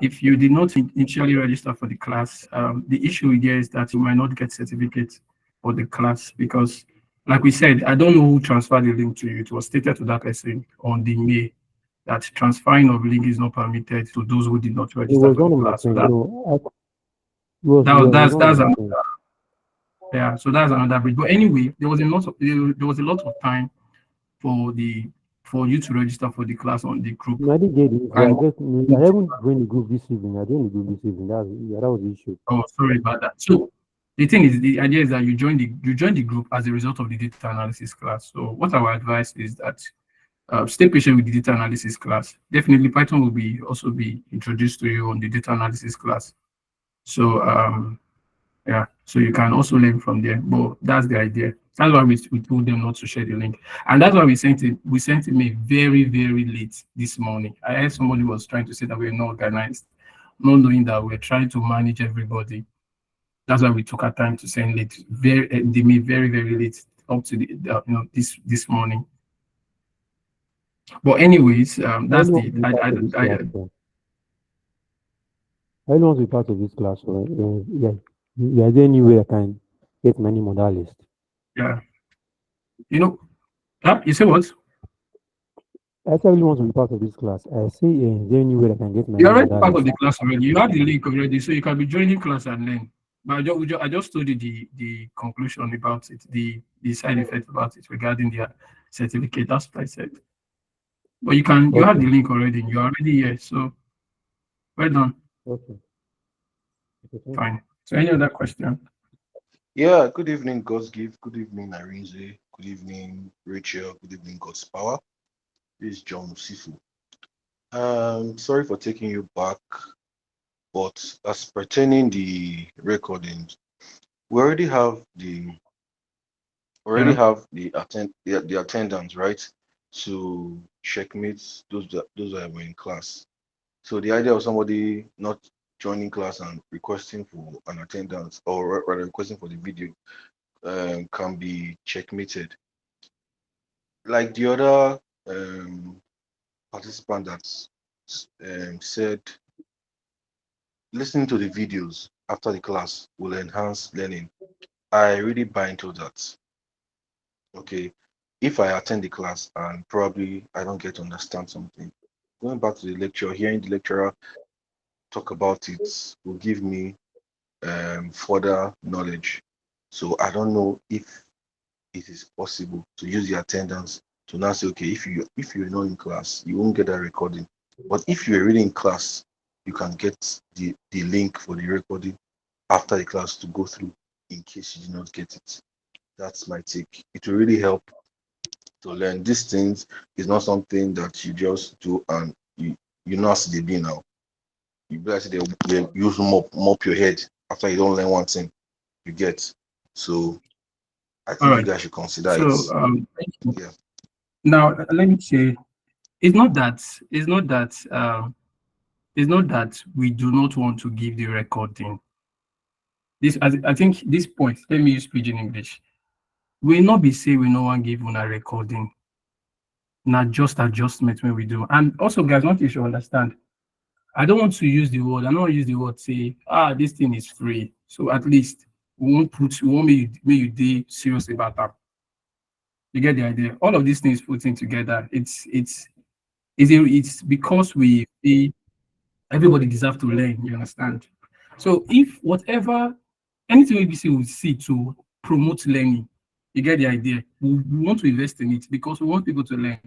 Speaker 3: if you did not initially register for the class, the issue here is that you might not get certificate for the class because, like we said, I don't know who transferred the link to you. It was stated to that person on the mail that transferring of link is not permitted to those who did not
Speaker 13: It
Speaker 3: register
Speaker 13: was
Speaker 3: for the
Speaker 13: one of my
Speaker 3: class. So
Speaker 13: friends.
Speaker 3: that
Speaker 13: No,
Speaker 3: that was
Speaker 13: it was
Speaker 3: that's
Speaker 13: one of
Speaker 3: that's
Speaker 13: my
Speaker 3: another,
Speaker 13: friends.
Speaker 3: yeah. So that's another bridge. But anyway, there was a lot of time for the for you to register for the class on the group.
Speaker 13: No, I didn't get it.
Speaker 3: And
Speaker 13: I haven't joined the group this evening. I joined the group this evening. That was the issue.
Speaker 3: oh, sorry about that. So the thing is, the idea is that you join the group as a result of the data analysis class. So what our advice is that stay patient with the data analysis class. Definitely, Python will be also be introduced to you on the data analysis class. So yeah, so you can also learn from there. But that's the idea. That's why we told them not to share the link, and that's why we sent him a very very late this morning. I heard somebody was trying to say that we're not organized, not knowing that we're trying to manage everybody. That's why we took our time to send late. They made very very late up to this morning. But anyways,
Speaker 13: I
Speaker 3: that's
Speaker 13: really want
Speaker 3: the
Speaker 13: to be part of this class. I really want to be part of this class. Is there any way I can get my name on that list?
Speaker 3: yeah. You know, you say what?
Speaker 13: I actually want to be part of this class. I say, is there any way I can get my
Speaker 3: You're
Speaker 13: name on
Speaker 3: already
Speaker 13: that
Speaker 3: part of
Speaker 13: list?
Speaker 3: the class already. You have the link already, so you can be joining class and learn. But I just told you the conclusion about it, the side effect about it regarding the certificate. That's what I said. But you have the
Speaker 13: Okay.
Speaker 3: link already. You're already here, so well done.
Speaker 13: Okay. Thank you.
Speaker 3: Fine. So any other question?
Speaker 15: Yeah, good evening, God's Gift. Good evening, Arinze. Good evening, Rachel. Good evening, God's Power. This is John Sifu. Sorry for taking you back, but as pertaining the recordings, we already have
Speaker 3: Yeah.
Speaker 15: the attendance, right? To checkmate those that were in class. So the idea of somebody not joining class and requesting for an attendance or rather requesting for the video can be checkmated. Like the other participant that said, listening to the videos after the class will enhance learning. I really buy into that. Okay, if I attend the class and probably I don't get to understand something, going back to the lecture, hearing the lecturer talk about it will give me further knowledge. So I don't know if it is possible to use the attendance to now say, okay, if you're not in class, you won't get that recording. But if you're really in class, you can get the link for the recording after the class to go through in case you did not get it. That's my take. It will really help to learn. These things is not something that you just do and you know as they be now. You realize they use mop your head after you don't learn one thing you get. So I
Speaker 3: All
Speaker 15: think you
Speaker 3: right.
Speaker 15: guys should consider it.
Speaker 3: So
Speaker 15: Yeah.
Speaker 3: now let me say, it's not that it's not that it's not that we do not want to give the recording. I think this point. Let me use pidgin English. We not be say we no one give on a recording. Not just adjustment when we do. And also, guys, what you should understand. I don't want to use the word. I don't want to use the word say, this thing is free. So at least we won't make you be serious about that. You get the idea. All of these things put in together. It's because we everybody deserve to learn. You understand? So if whatever Anything ABC will see to promote learning. You get the idea? We want to invest in it because we want people to learn.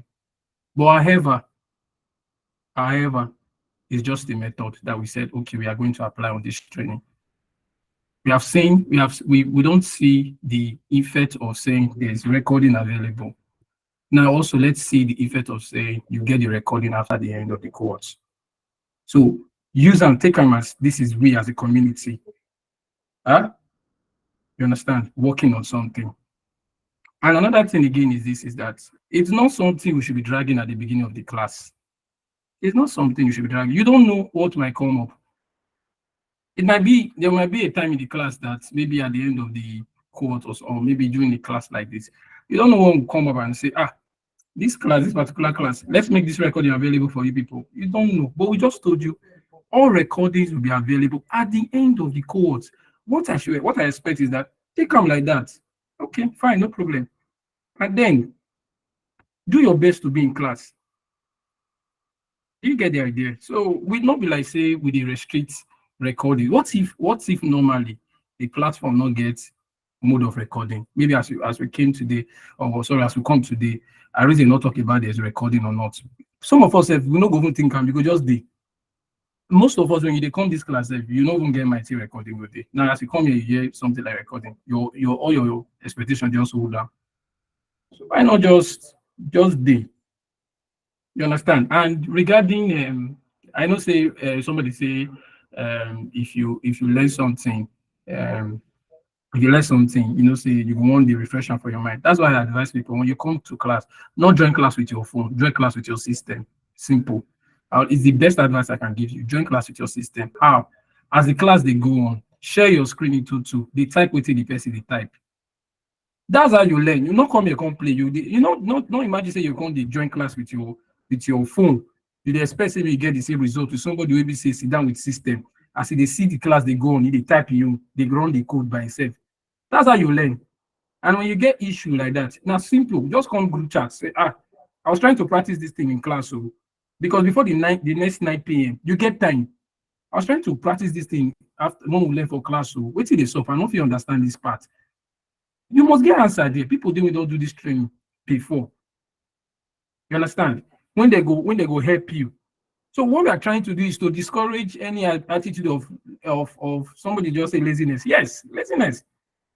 Speaker 3: But however, it's just a method that we said, okay, we are going to apply on this training. We have seen, we don't see the effect of saying there's recording available. Now also let's see the effect of saying you get the recording after the end of the course. So use and take them as this is we as a community. Huh? You understand? Working on something. And another thing again is that it's not something we should be dragging at the beginning of the class. It's not something you should be dragging. You don't know what might come up. There might be a time in the class that maybe at the end of the course or maybe during a class like this, you don't know what will come up and say, this particular class, let's make this recording available for you people. You don't know, but we just told you all recordings will be available at the end of the course. What I expect is that take them like that. Okay, fine, no problem. And then do your best to be in class. You get the idea. So we not be like say we dey restrict recording. What if normally the platform not get mode of recording? Maybe as we came today, or sorry, as we come today, I really not talk about there's recording or not. Some of us, if we not go even think, we go just dey. Most of us, when you come this class, you not even get mighty recording with it. Now, as you come here, you hear something like recording. All your expectations just hold down. So why not just dey? You understand? And regarding, I know say somebody say if you learn something, if you learn something, say you want the refresher for your mind. That's why I advise people when you come to class, not join class with your phone, join class with your system. Simple. It's the best advice I can give you. Join class with your system. How? As the class they go on, share your screen into two. They type within the person they type. That's how you learn. You not come here come play. Not imagine say you come the join class with your phone. You dey expect say you get the same result with somebody who be say sit down with system. As they see the class they go on, they type you, they run the code by itself. That's how you learn. And when you get issue like that, now simple, just come group chat. Say, I was trying to practice this thing in class, so because before the next 9 p.m. you get time. I was trying to practice this thing after when we learn for class, so wait till they solve. I don't know if you understand this part. You must get answer there. People don't do this training before. You understand? When they go help you. So what we are trying to do is to discourage any attitude of somebody just say laziness. Yes, laziness.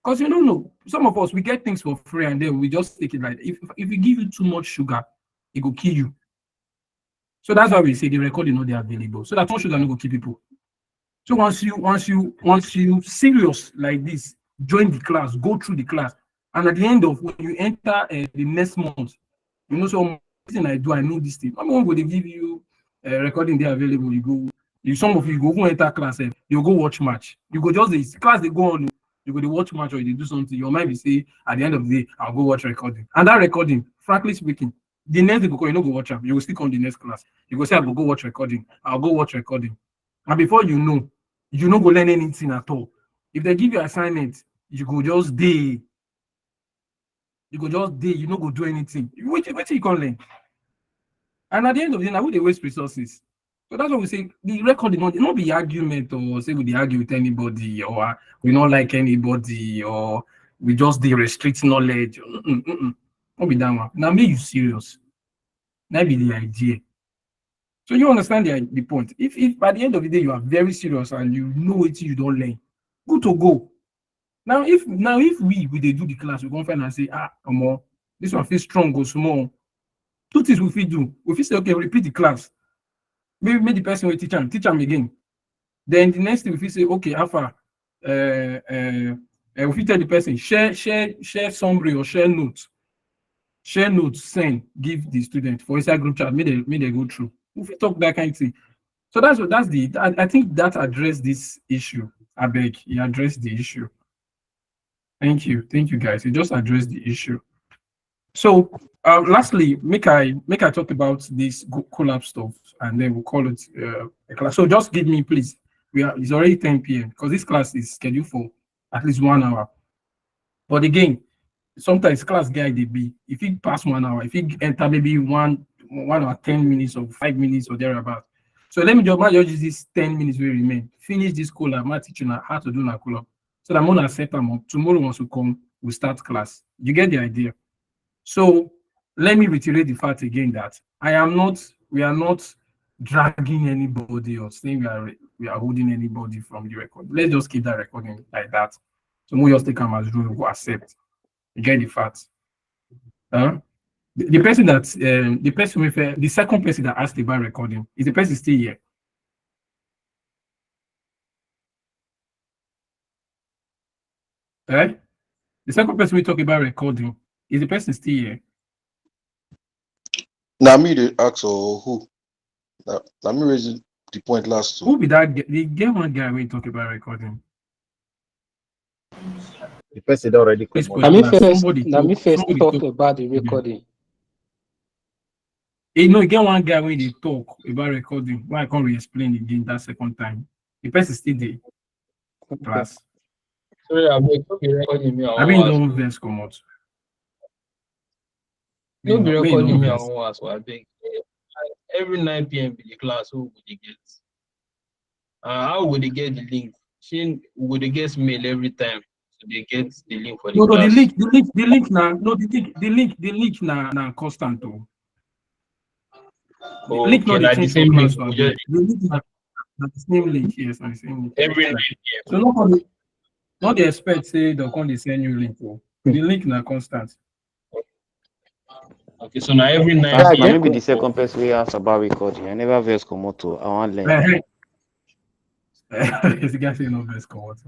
Speaker 3: Because you don't know. Some of us we get things for free and then we just take it like if we give you too much sugar, it will kill you. So that's why we say the recording not available. So that one sugar no go kill people. So once you serious like this, join the class, go through the class, and at the end of when you enter the next month, so thing I do, I know this thing. I'm going to give you recording there available. Some of you go enter class, you go watch match. You go just this class they go on, you go to watch match or you do something. Your mind will say at the end of the day, I'll go watch recording. And that recording, frankly speaking, the next day you go watch them. You will still come the next class. You go say I will go watch recording. I'll go watch recording. And before you know go learn anything at all. If they give you assignment, you go just day. You go just day, you no go do anything. Wait till you can learn. And at the end of the day, now they waste resources. So that's what we say. The recording not be argument or say we argue with anybody or we not like anybody or we just restrict knowledge. Not be that one. Now make you serious. That be the idea. So you understand the point. If by the end of the day you are very serious and you know what you don't learn, good to go. Now if we do the class, we go find and say, this one feels strong, go small. Two things we feel do. We feel say, okay, repeat the class. Maybe make the person will teach him again. Then the next thing we feel say, okay, Alpha, we feel tell the person, share summary or share notes. Share notes, send, give the student for inside group chat, may they go through. If we talk that kind of thing. So I think that addressed this issue. I beg, you addressed the issue. Thank you guys. You just addressed the issue. So lastly, make I talk about this Colab stuff and then we'll call it a class. So just give me please. It's already 10 p.m. because this class is scheduled for at least 1 hour. But again, sometimes class guy they be if he pass 1 hour, if he enter maybe 1 or 10 minutes or 5 minutes or thereabout. So let me just use this 10 minutes will remain. Finish this Colab. I'm teaching how to do a Colab. So that I'm gonna accept them. Tomorrow wants to come, we start class. You get the idea. So let me reiterate the fact again that we are not dragging anybody or saying we are holding anybody from the record. Let's just keep that recording like that. So we just take them as rule, we accept. You get the fact. The person that the second person that asked about recording, is the person still here? The second person we talk about recording, is the person still here?
Speaker 15: Now me they ask or who? Now me raise the point last two.
Speaker 3: Who be that? The get one guy we talk about recording.
Speaker 10: The person already
Speaker 3: Please
Speaker 10: come
Speaker 2: Let me first,
Speaker 3: somebody
Speaker 2: let me first
Speaker 3: somebody
Speaker 2: talk about the recording.
Speaker 3: You know, get one guy when they talk about recording. Why I can't re-explain again that second time? The person still there. Class.
Speaker 14: Sorry, I make recording me.
Speaker 3: I mean, don't verse come out.
Speaker 14: No be recording me. I won't ask what I beg. Every 9 p.m. be the class. Who would they get? How would they get the link? Would they get mail every time? So they get the link for the
Speaker 3: No,
Speaker 14: class.
Speaker 3: the link now. No, the link now constant too. The link not
Speaker 14: Okay,
Speaker 3: they
Speaker 14: like the
Speaker 3: change for
Speaker 14: same
Speaker 3: class.
Speaker 14: link.
Speaker 3: The link na the same link, yes, and the same link.
Speaker 14: Every 9 p.m.
Speaker 3: So not they expect say they'll come the send you link. The link now constant.
Speaker 14: Okay, so now every 9
Speaker 9: Now
Speaker 14: p.m.
Speaker 9: maybe the second person we ask about recording. I never verse come out to. I want learn.
Speaker 3: The guy say no verse come out.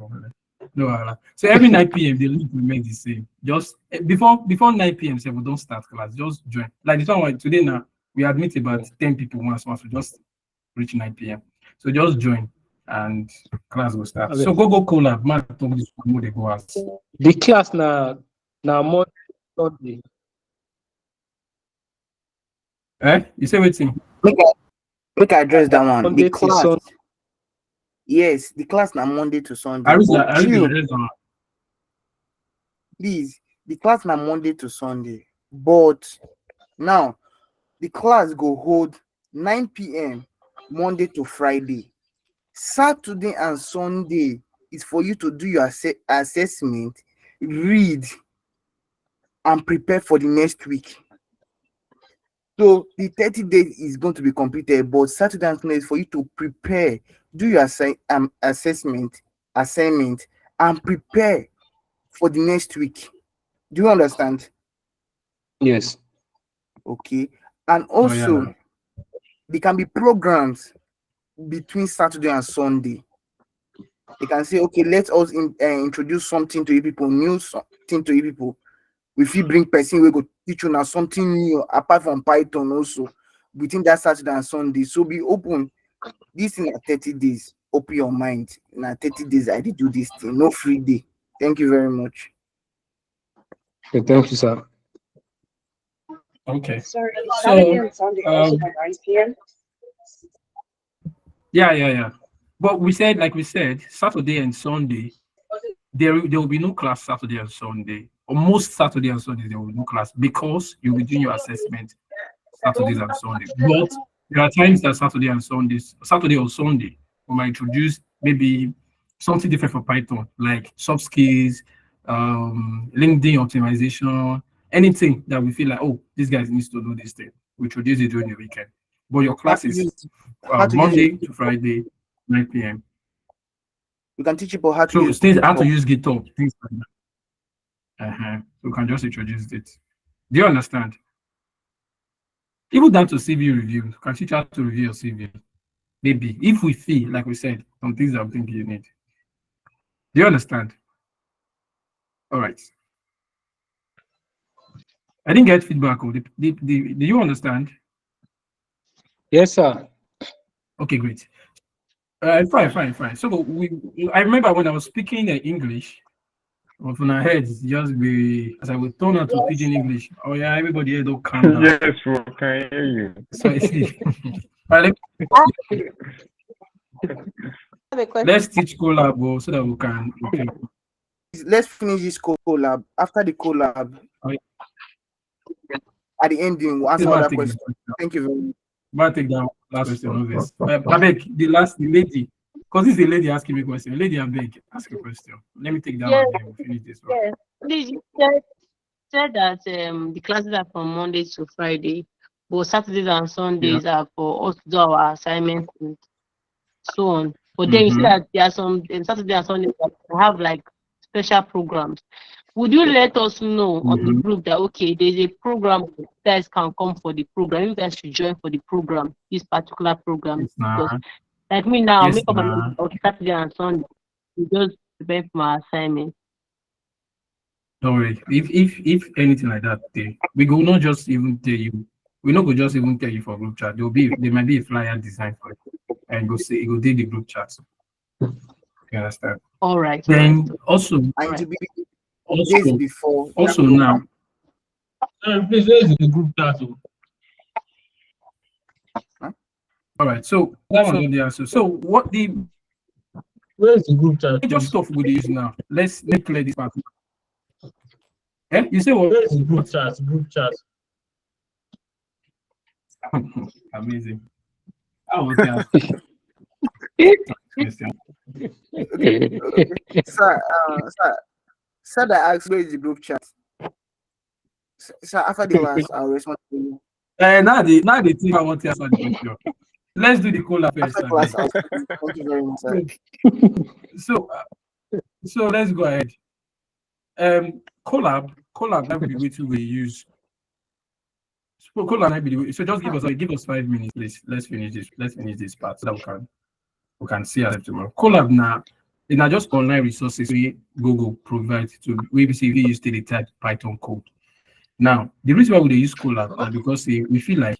Speaker 3: No, so every 9 p.m. the link remain the same. Just before 9 p.m. So we don't start class. Just join. Like this one today now we admit about 10 people once we just reach 9 p.m. So just join and class will start.
Speaker 2: Okay.
Speaker 3: So Google Colab, man, talk this one they go out.
Speaker 2: The class now more Sunday.
Speaker 3: You say waiting?
Speaker 1: Make I address that one.
Speaker 2: Monday
Speaker 1: The
Speaker 2: to
Speaker 1: class.
Speaker 2: Sunday.
Speaker 1: Yes, the class now Monday to Sunday.
Speaker 3: I
Speaker 1: But chill.
Speaker 3: address that one.
Speaker 1: Please, the class now Monday to Sunday. But now the class go hold 9 p.m. Monday to Friday. Saturday and Sunday is for you to do your assessment, read, and prepare for the next week. So the 30 days is going to be completed, but Saturday and Sunday is for you to prepare, do your assessment, assignment, and prepare for the next week. Do you understand?
Speaker 2: Yes.
Speaker 1: Okay. And also, there can be programs between Saturday and Sunday. They can say, okay, let us introduce something to you people, new something to you people. If you bring person, we go teach you now something new apart from Python also between that Saturday and Sunday. So be open. This in 30 days. Open your mind. In 30 days, I did do this thing. No free day. Thank you very much.
Speaker 2: Okay, thank you, sir.
Speaker 3: Okay.
Speaker 16: Sorry, Saturday and Sunday also by 9 p.m.
Speaker 3: Yeah. But we said, Saturday and Sunday, there will be no class Saturday and Sunday. Or most Saturday and Sunday there will be no class because you'll be doing your assessment Saturdays and Sundays. But there are times that Saturday or Sunday, we might introduce maybe something different for Python, like soft skills, LinkedIn optimization, anything that we feel like, oh, these guys needs to do this thing. We introduce it during the weekend. But your class is Monday to Friday, 9 p.m.
Speaker 1: You can teach people how to
Speaker 3: So
Speaker 1: use
Speaker 3: things how to use GitHub, things like that. So we can just introduce it. Do you understand? Even down to CV review, you can teach how to review your CV. Maybe if we feel, like we said, some things that we think you need. Do you understand? All right. I didn't get feedback. Do you understand?
Speaker 2: Yes, sir.
Speaker 3: Okay, great. Fine. So I remember when I was speaking English, of my head just be as I would turn out to pidgin English. Oh yeah, everybody here don't calm down.
Speaker 10: Yes, we can hear you.
Speaker 3: So I see. Let's teach collab so that we can. Okay.
Speaker 1: Let's finish this collab. After the collab, at the ending, we'll answer that question. Thank you very much.
Speaker 3: But take down last question of this. I beg the lady. Because this is a lady asking me a question. Lady, I beg, ask a question. Let me take that
Speaker 4: Yes,
Speaker 3: one, then we'll finish this one.
Speaker 4: yes. Please, you said that the classes are from Monday to Friday, but Saturdays and
Speaker 3: Yeah.
Speaker 4: Sundays are for us to do our assignments and so on. But then you see
Speaker 3: Mm-hmm.
Speaker 4: that there are some Saturday and Sunday that have like special programs. Would you let us know on the
Speaker 3: Mm-hmm.
Speaker 4: group that okay, there's a program, you guys can come for the program, you guys should join for the program, this particular program?
Speaker 3: Yes,
Speaker 4: Because
Speaker 3: nah.
Speaker 4: like me now, I'll
Speaker 3: Yes,
Speaker 4: make up my
Speaker 3: nah.
Speaker 4: mind on Saturday and Sunday to just prepare for my assignment.
Speaker 3: Don't worry. If anything like that, we go not just even tell you. We not go just even tell you for group chat. There might be a flyer designed for it, and go say it go take the group chat. You understand?
Speaker 4: All right, all right.
Speaker 3: Then also,
Speaker 1: And to be days
Speaker 3: also,
Speaker 1: before that
Speaker 3: also now.
Speaker 1: program.
Speaker 14: Please, where is the group chat?
Speaker 3: All right. So that one on the answer. So what the
Speaker 14: Where is the group chat?
Speaker 3: major
Speaker 14: Please?
Speaker 3: stuff we dey use now? Let's clear this part. Eh? You say what?
Speaker 14: Where is the group chat? Group chat.
Speaker 3: Amazing. I want to ask question.
Speaker 1: Sir, that asked where is the group chat. So after the class, I'll respond to you.
Speaker 3: Now the thing I want to answer the question. Let's do the caller first.
Speaker 1: After class, I'll thank you very much, sir.
Speaker 3: So let's go ahead. Colab that be the way we use. So Colab might be the way. So just give us 5 minutes, please. Let's finish this part so that we can see ourselves tomorrow. Colab now, it's not just online resources we Google provides to we use to type Python code. Now, the reason why we use Colab is because we feel like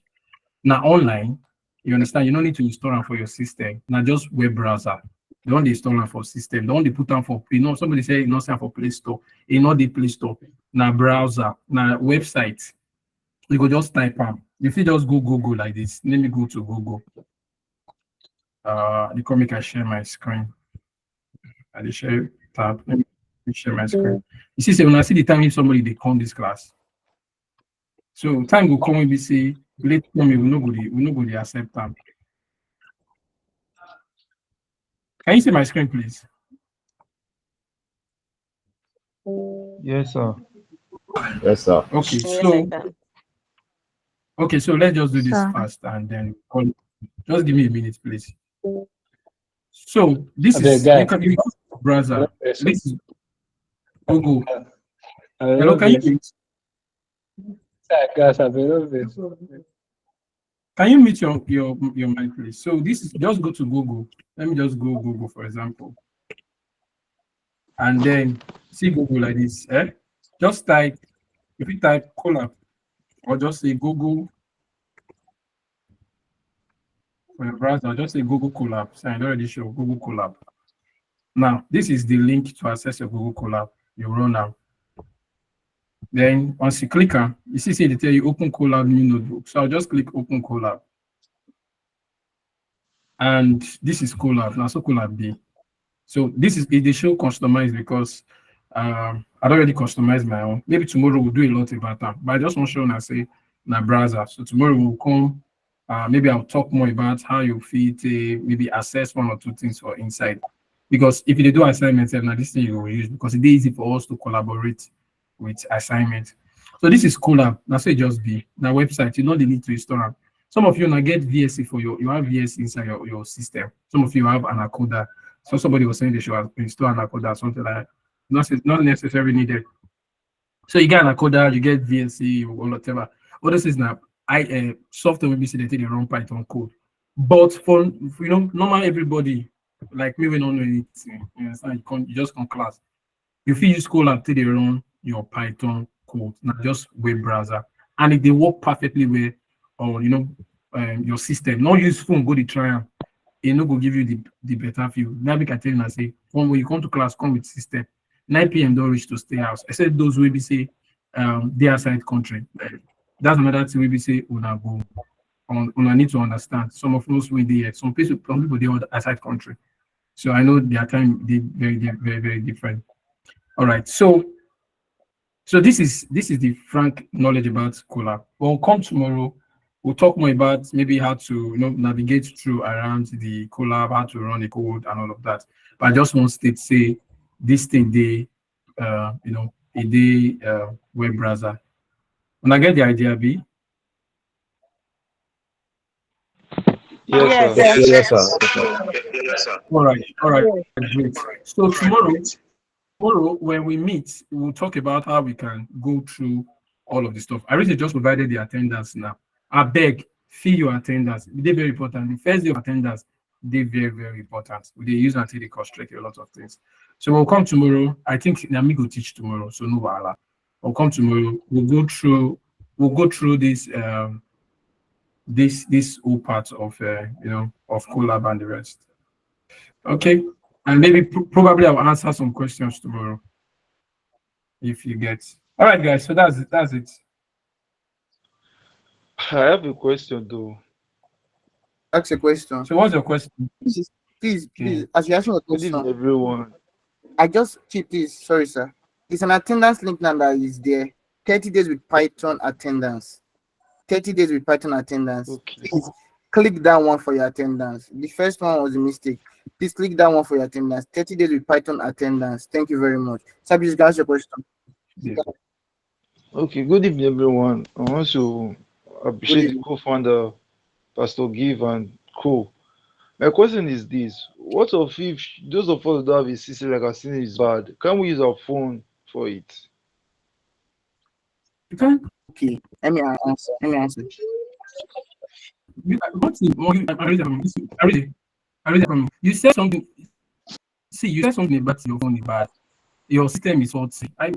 Speaker 3: now online, you understand, you don't need to install them for your system. Now just web browser. They don't install them for system. They only put them for somebody say not stand for Play Store. It's not the Play Store. Now browser, now website. You could just type them. If you just go Google like this, let me go to Google. The comic I share my screen. I share tab. Let me share my screen. You see, when I see the time if somebody they come this class. So time will come when we say late coming, we no go dey accept them. Can you see my screen, please?
Speaker 10: Yes, sir.
Speaker 5: Yes, sir.
Speaker 3: Okay, so let's just do this
Speaker 7: Sir.
Speaker 3: fast and then just give me a minute, please. So this is browser. This is Google. Hello, can you hear me? Can you mute your mic, please? So this is just go to Google. Let me just go Google, for example. And then see Google like this. Just type, if you type Colab, or just say Google for your browser, just say Google Colab. So I already show Google Colab. Now, this is the link to access your Google Colab. You run now. Then once you click on, you see they tell you open Colab new notebook. So I'll just click open Colab. And this is Colab. Now so Colab B. So this is they show customized because I already customized my own. Maybe tomorrow we'll do a lot about that. But I just want to show and say my browser. So tomorrow we'll come. Maybe I'll talk more about how you fit maybe assess one or two things for inside. Because if you do assignments, now this thing you will use because it's easy for us to collaborate with assignments. So this is Colab. Now say just be the website. You know they need to install them. Some of you now get VSC for you have VSC inside your system. Some of you have Anaconda. So somebody was saying they should install Anaconda or something like that. Not necessarily needed. So you get Anaconda, you get VSC or whatever. All this is now software will be say they take the run Python code. But for normal everybody like me, we don't know anything. You understand? You just come class. If you use Colab till they run your Python code, not just web browser, and if they work perfectly well on your system, not use phone, go to try them. It no go give you the better feel. Now we can tell you and say, when you come to class, come with system. 9 p.m. don't reach to stay house. Except those will be say they outside country. That's another thing we be say una go una need to understand. Some of us will there. Some people they are outside country. So I know their time they very very very different. All right. So this is the frank knowledge about Colab. We'll come tomorrow. we'll talk more about maybe how to navigate through around the collab, how to run a code and all of that. But I just want to say this thing they a day web browser. When I get the idea, B.
Speaker 10: Yes,
Speaker 16: Yes.
Speaker 10: sir.
Speaker 5: Yes, sir.
Speaker 3: All right, great. So tomorrow when we meet, we'll talk about how we can go through all of the stuff. I really just provided the attendance now. I beg, fill your attendance. They're very important. The first day of attendance, they're very, very important. They use until they constrict a lot of things. So we'll come tomorrow. I think Nami will teach tomorrow, so no wala. We'll come tomorrow. We'll go through this whole part of of collab and the rest. Okay, and maybe probably I'll answer some questions tomorrow if you get. All right, guys. So that's it. That's it.
Speaker 10: I have a question though.
Speaker 1: Ask a question.
Speaker 3: So what's your question?
Speaker 1: Please, as you ask me a
Speaker 10: Good evening,
Speaker 1: question,
Speaker 10: everyone.
Speaker 1: I just please, sorry, sir. It's an attendance link now that is there. 30 days with Python attendance. 30 days with Python attendance.
Speaker 10: Okay.
Speaker 1: Please click that one for your attendance. The first one was a mistake. Please click that one for your attendance. 30 days with Python attendance. Thank you very much. Sir, please ask your question.
Speaker 3: Yes.
Speaker 10: Okay, good evening, everyone. I want to appreciate the co-founder, Pastor Give and Co. My question is this: what if those of us who don't have a system like our system is bad? Can we use our phone for it?
Speaker 3: You can.
Speaker 1: Okay, let me answer.
Speaker 3: You said something. See, you said something about your phone is bad. Your system is faulty. I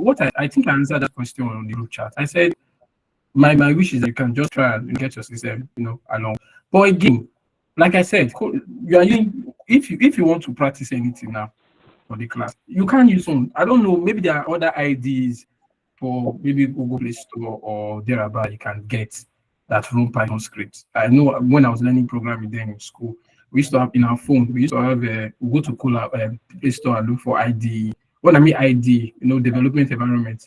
Speaker 3: think I answered that question on the group chat. I said my wish is that you can just try and get your system, along. But again, like I said, you are using if you want to practice anything now for the class, you can't use phone. I don't know, maybe there are other IDs for maybe Google Play Store or thereabout you can get that run Python scripts. I know when I was learning programming then in school, we used to have in our phone, we used to have we go to Colab, Play Store and look for ID. What I mean ID, development environment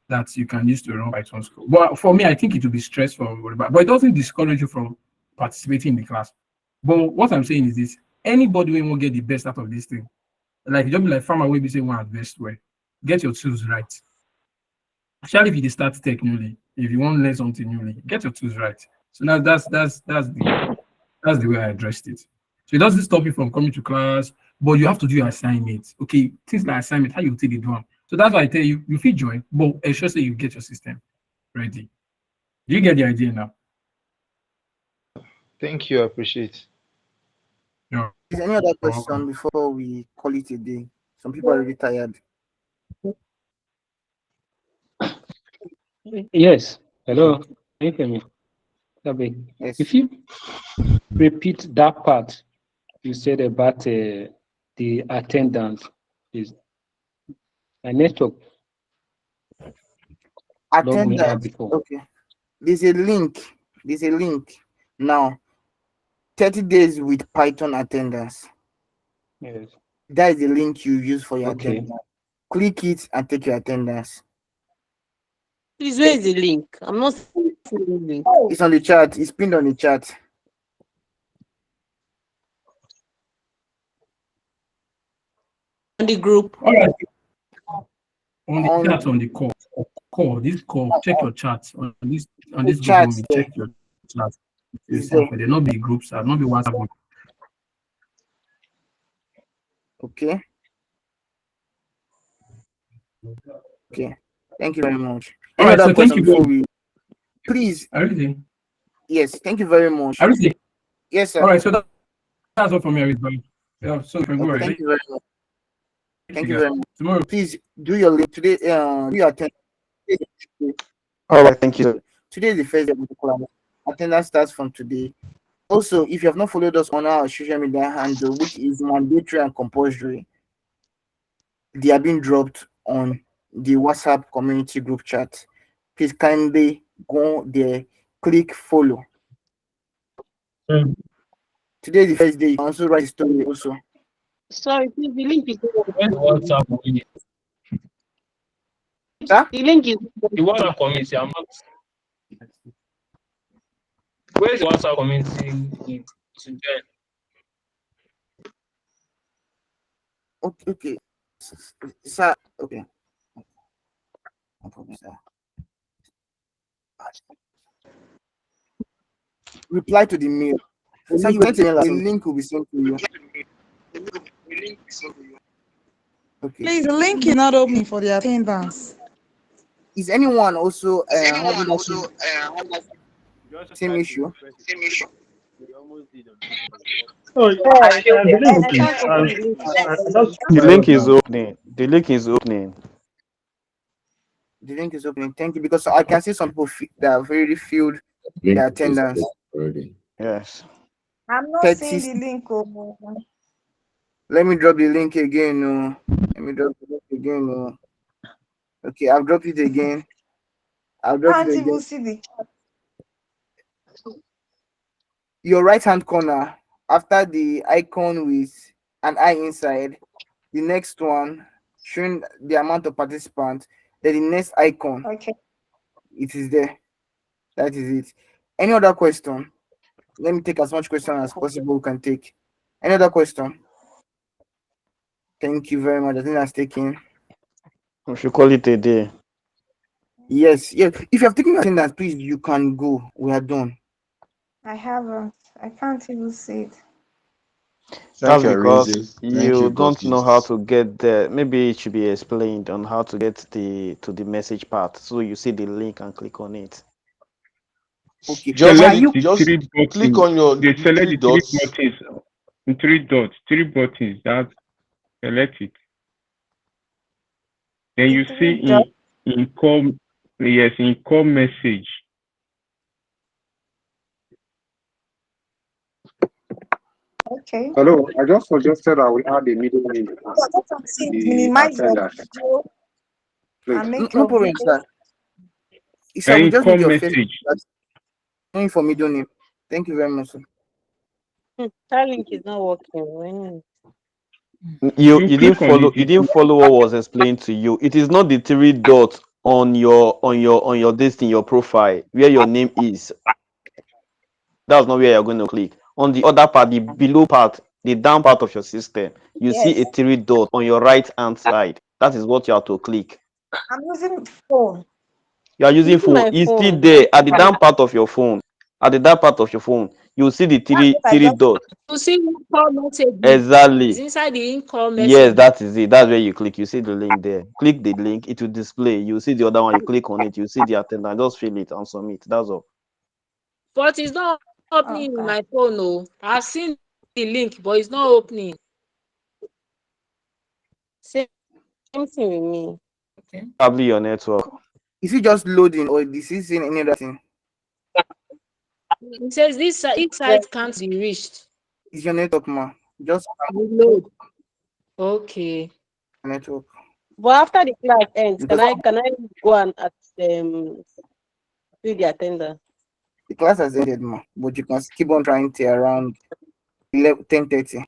Speaker 3: that you can use to run Python script. But for me, I think it will be stressful, but it doesn't discourage you from participating in the class. But what I'm saying is this: anybody will get the best out of this thing. Like just be like farmer will be saying one best way. Get your tools right. Especially if you start tech newly, if you want to learn something newly, get your tools right. So now that's the way I addressed it. So it doesn't stop you from coming to class, but you have to do your assignments. Okay, things like assignment, how you take it down. So that's why I tell you, you feel join, but ensure say you get your system ready. Do you get the idea now?
Speaker 10: Thank you, I appreciate.
Speaker 3: Yeah.
Speaker 1: Is there any other question before we call it a day? Some people are really tired.
Speaker 2: Yes. Hello. Can you hear me? Sabi,
Speaker 1: Yes.
Speaker 2: if you repeat that part you said about the attendance, is my network logged me out
Speaker 1: Attendance.
Speaker 2: before.
Speaker 1: Okay. There's a link. Now. 30 days with Python attendance.
Speaker 2: Yes.
Speaker 1: That is the link you use for your
Speaker 2: Okay.
Speaker 1: attendance. Click it and take your attendance.
Speaker 4: Please, where is the link? I'm not seeing the link.
Speaker 1: It's on the chat. It's pinned on the chat.
Speaker 4: On the group.
Speaker 3: All right. On the chat, on the call, this call, check your chat on this
Speaker 1: chat,
Speaker 3: Google Meet, check your chat.
Speaker 1: Is there.
Speaker 3: There not be groups, not be WhatsApp group.
Speaker 1: Okay. Okay. Thank you very much.
Speaker 3: All
Speaker 1: Any
Speaker 3: right,
Speaker 1: other
Speaker 3: so thank
Speaker 1: question
Speaker 3: you
Speaker 1: before
Speaker 3: very
Speaker 1: we please?
Speaker 3: Everything.
Speaker 1: Yes, thank you very much.
Speaker 3: Everything.
Speaker 1: Yes, sir.
Speaker 3: All right, so that's all from me, everybody. Yeah, so you can go
Speaker 1: Okay,
Speaker 3: ahead.
Speaker 1: thank you very much. Thank you
Speaker 3: guys.
Speaker 1: very much.
Speaker 3: Tomorrow.
Speaker 1: Please do your link today. Do your attendance.
Speaker 9: All right, thank you.
Speaker 1: Today is the first day of the class. Attendance starts from today. Also, if you have not followed us on our social media handle, which is mandatory and compulsory, they are being dropped on the WhatsApp community group chat. Please kindly go there, click follow. Today is the first day. You can also write a story also.
Speaker 4: Sorry, please, the link is
Speaker 14: WhatsApp community.
Speaker 1: Sir?
Speaker 4: The link is
Speaker 14: The WhatsApp community. I'm not. Where's the WhatsApp community link to join?
Speaker 1: Okay. Sir, okay. No problem, sir. Reply to the mail. Sir, you sent a mail. The link will be sent to you. Okay.
Speaker 7: Please, the link is not opening for the attendance.
Speaker 1: Is anyone also having that same issue?
Speaker 6: We almost did on
Speaker 2: Oh,
Speaker 16: I
Speaker 2: the link
Speaker 16: can't
Speaker 2: is,
Speaker 16: open the link.
Speaker 2: I just
Speaker 9: The
Speaker 2: tried
Speaker 9: link
Speaker 2: it
Speaker 9: is
Speaker 2: now.
Speaker 9: opening. The link is opening.
Speaker 1: The link is opening. Thank you, because I can see some people that have already filled their attendance.
Speaker 5: Already.
Speaker 9: Yes.
Speaker 7: I'm not
Speaker 1: 30.
Speaker 7: seeing the link. Oh.
Speaker 1: Let me drop the link again. No. Let me drop the link again. No. Okay, I've dropped it again. I've dropped it
Speaker 7: Can't even
Speaker 1: again.
Speaker 7: see the chat.
Speaker 1: Your right hand corner, after the icon with an eye inside, the next one showing the amount of participants, then the next icon,
Speaker 7: Okay.
Speaker 1: it is there. That is it. Any other question? Let me take as much question as possible we can take. Any other question? Thank you very much. I think that's taken.
Speaker 9: We should call it a day.
Speaker 1: Yes. If you have taken your attendance, please, you can go. We are done.
Speaker 7: I haven't. I can't even see it.
Speaker 9: That's
Speaker 15: Thank you,
Speaker 9: because
Speaker 15: Arinze. Thank
Speaker 9: you
Speaker 15: you, God
Speaker 9: don't know how
Speaker 15: Jesus.
Speaker 9: to get there. Maybe it should be explained on how to get the message part. So you see the link and click on it.
Speaker 1: Okay.
Speaker 15: Just
Speaker 3: Select
Speaker 15: click,
Speaker 3: the
Speaker 15: just
Speaker 3: three
Speaker 15: click
Speaker 3: buttons.
Speaker 15: on your
Speaker 3: They
Speaker 15: the
Speaker 3: select
Speaker 15: three
Speaker 3: the three
Speaker 15: dots.
Speaker 3: buttons. The three dots, three buttons. That select it. Then
Speaker 7: The
Speaker 3: you
Speaker 7: three
Speaker 3: see
Speaker 7: dots.
Speaker 3: in call, yes, in call message.
Speaker 7: Okay.
Speaker 17: Hello, I just suggested that we add a middle name
Speaker 7: So what I'm
Speaker 17: to
Speaker 7: saying is
Speaker 17: the
Speaker 7: minimize your
Speaker 17: attendance,
Speaker 7: video
Speaker 17: please.
Speaker 7: and make
Speaker 1: No
Speaker 7: your
Speaker 1: problem,
Speaker 7: video.
Speaker 1: sir. Sir, we
Speaker 3: In
Speaker 1: just
Speaker 3: call
Speaker 1: need your face.
Speaker 3: message.
Speaker 1: That's only for middle name. Thank you very much, sir.
Speaker 4: That link is not working. When
Speaker 9: You
Speaker 3: You
Speaker 9: didn't
Speaker 3: click on
Speaker 9: follow
Speaker 3: it.
Speaker 9: you didn't follow what was explained to you. It is not the three dots on your this thing, your profile, where your name is. That's not where you're going to click. On the other part, the below part, the down part of your system, you see a
Speaker 7: Yes.
Speaker 9: three dot on your right hand side. That is what you have to click.
Speaker 7: I'm using phone.
Speaker 9: You are using
Speaker 4: using
Speaker 9: phone.
Speaker 4: my
Speaker 9: It's still
Speaker 4: phone,
Speaker 9: there at the down part of your phone. At the down part of your phone, you see the
Speaker 7: That's
Speaker 9: three
Speaker 7: what I
Speaker 9: three
Speaker 7: just
Speaker 9: dots.
Speaker 4: you see in-call messages. It's
Speaker 9: Exactly.
Speaker 4: inside the in-call
Speaker 9: Yes,
Speaker 4: message.
Speaker 9: that is it. That's where you click. You see the link there. Click the link. It will display. You see the other one. You click on it. You see the attendance. Just fill it and submit. That's all.
Speaker 4: But it's not opening in my phone. No, I've seen the link, but it's not opening. Same thing with me.
Speaker 9: Probably your network.
Speaker 1: Is it just loading or this is in any other thing?
Speaker 4: It says this site can't be reached.
Speaker 1: Is your network, ma? Just
Speaker 4: Reload. Okay.
Speaker 1: network.
Speaker 4: But after the class ends,
Speaker 1: Because
Speaker 4: can I go and fill the attendance?
Speaker 1: the class has ended, ma. But you can keep on trying till around 10:30.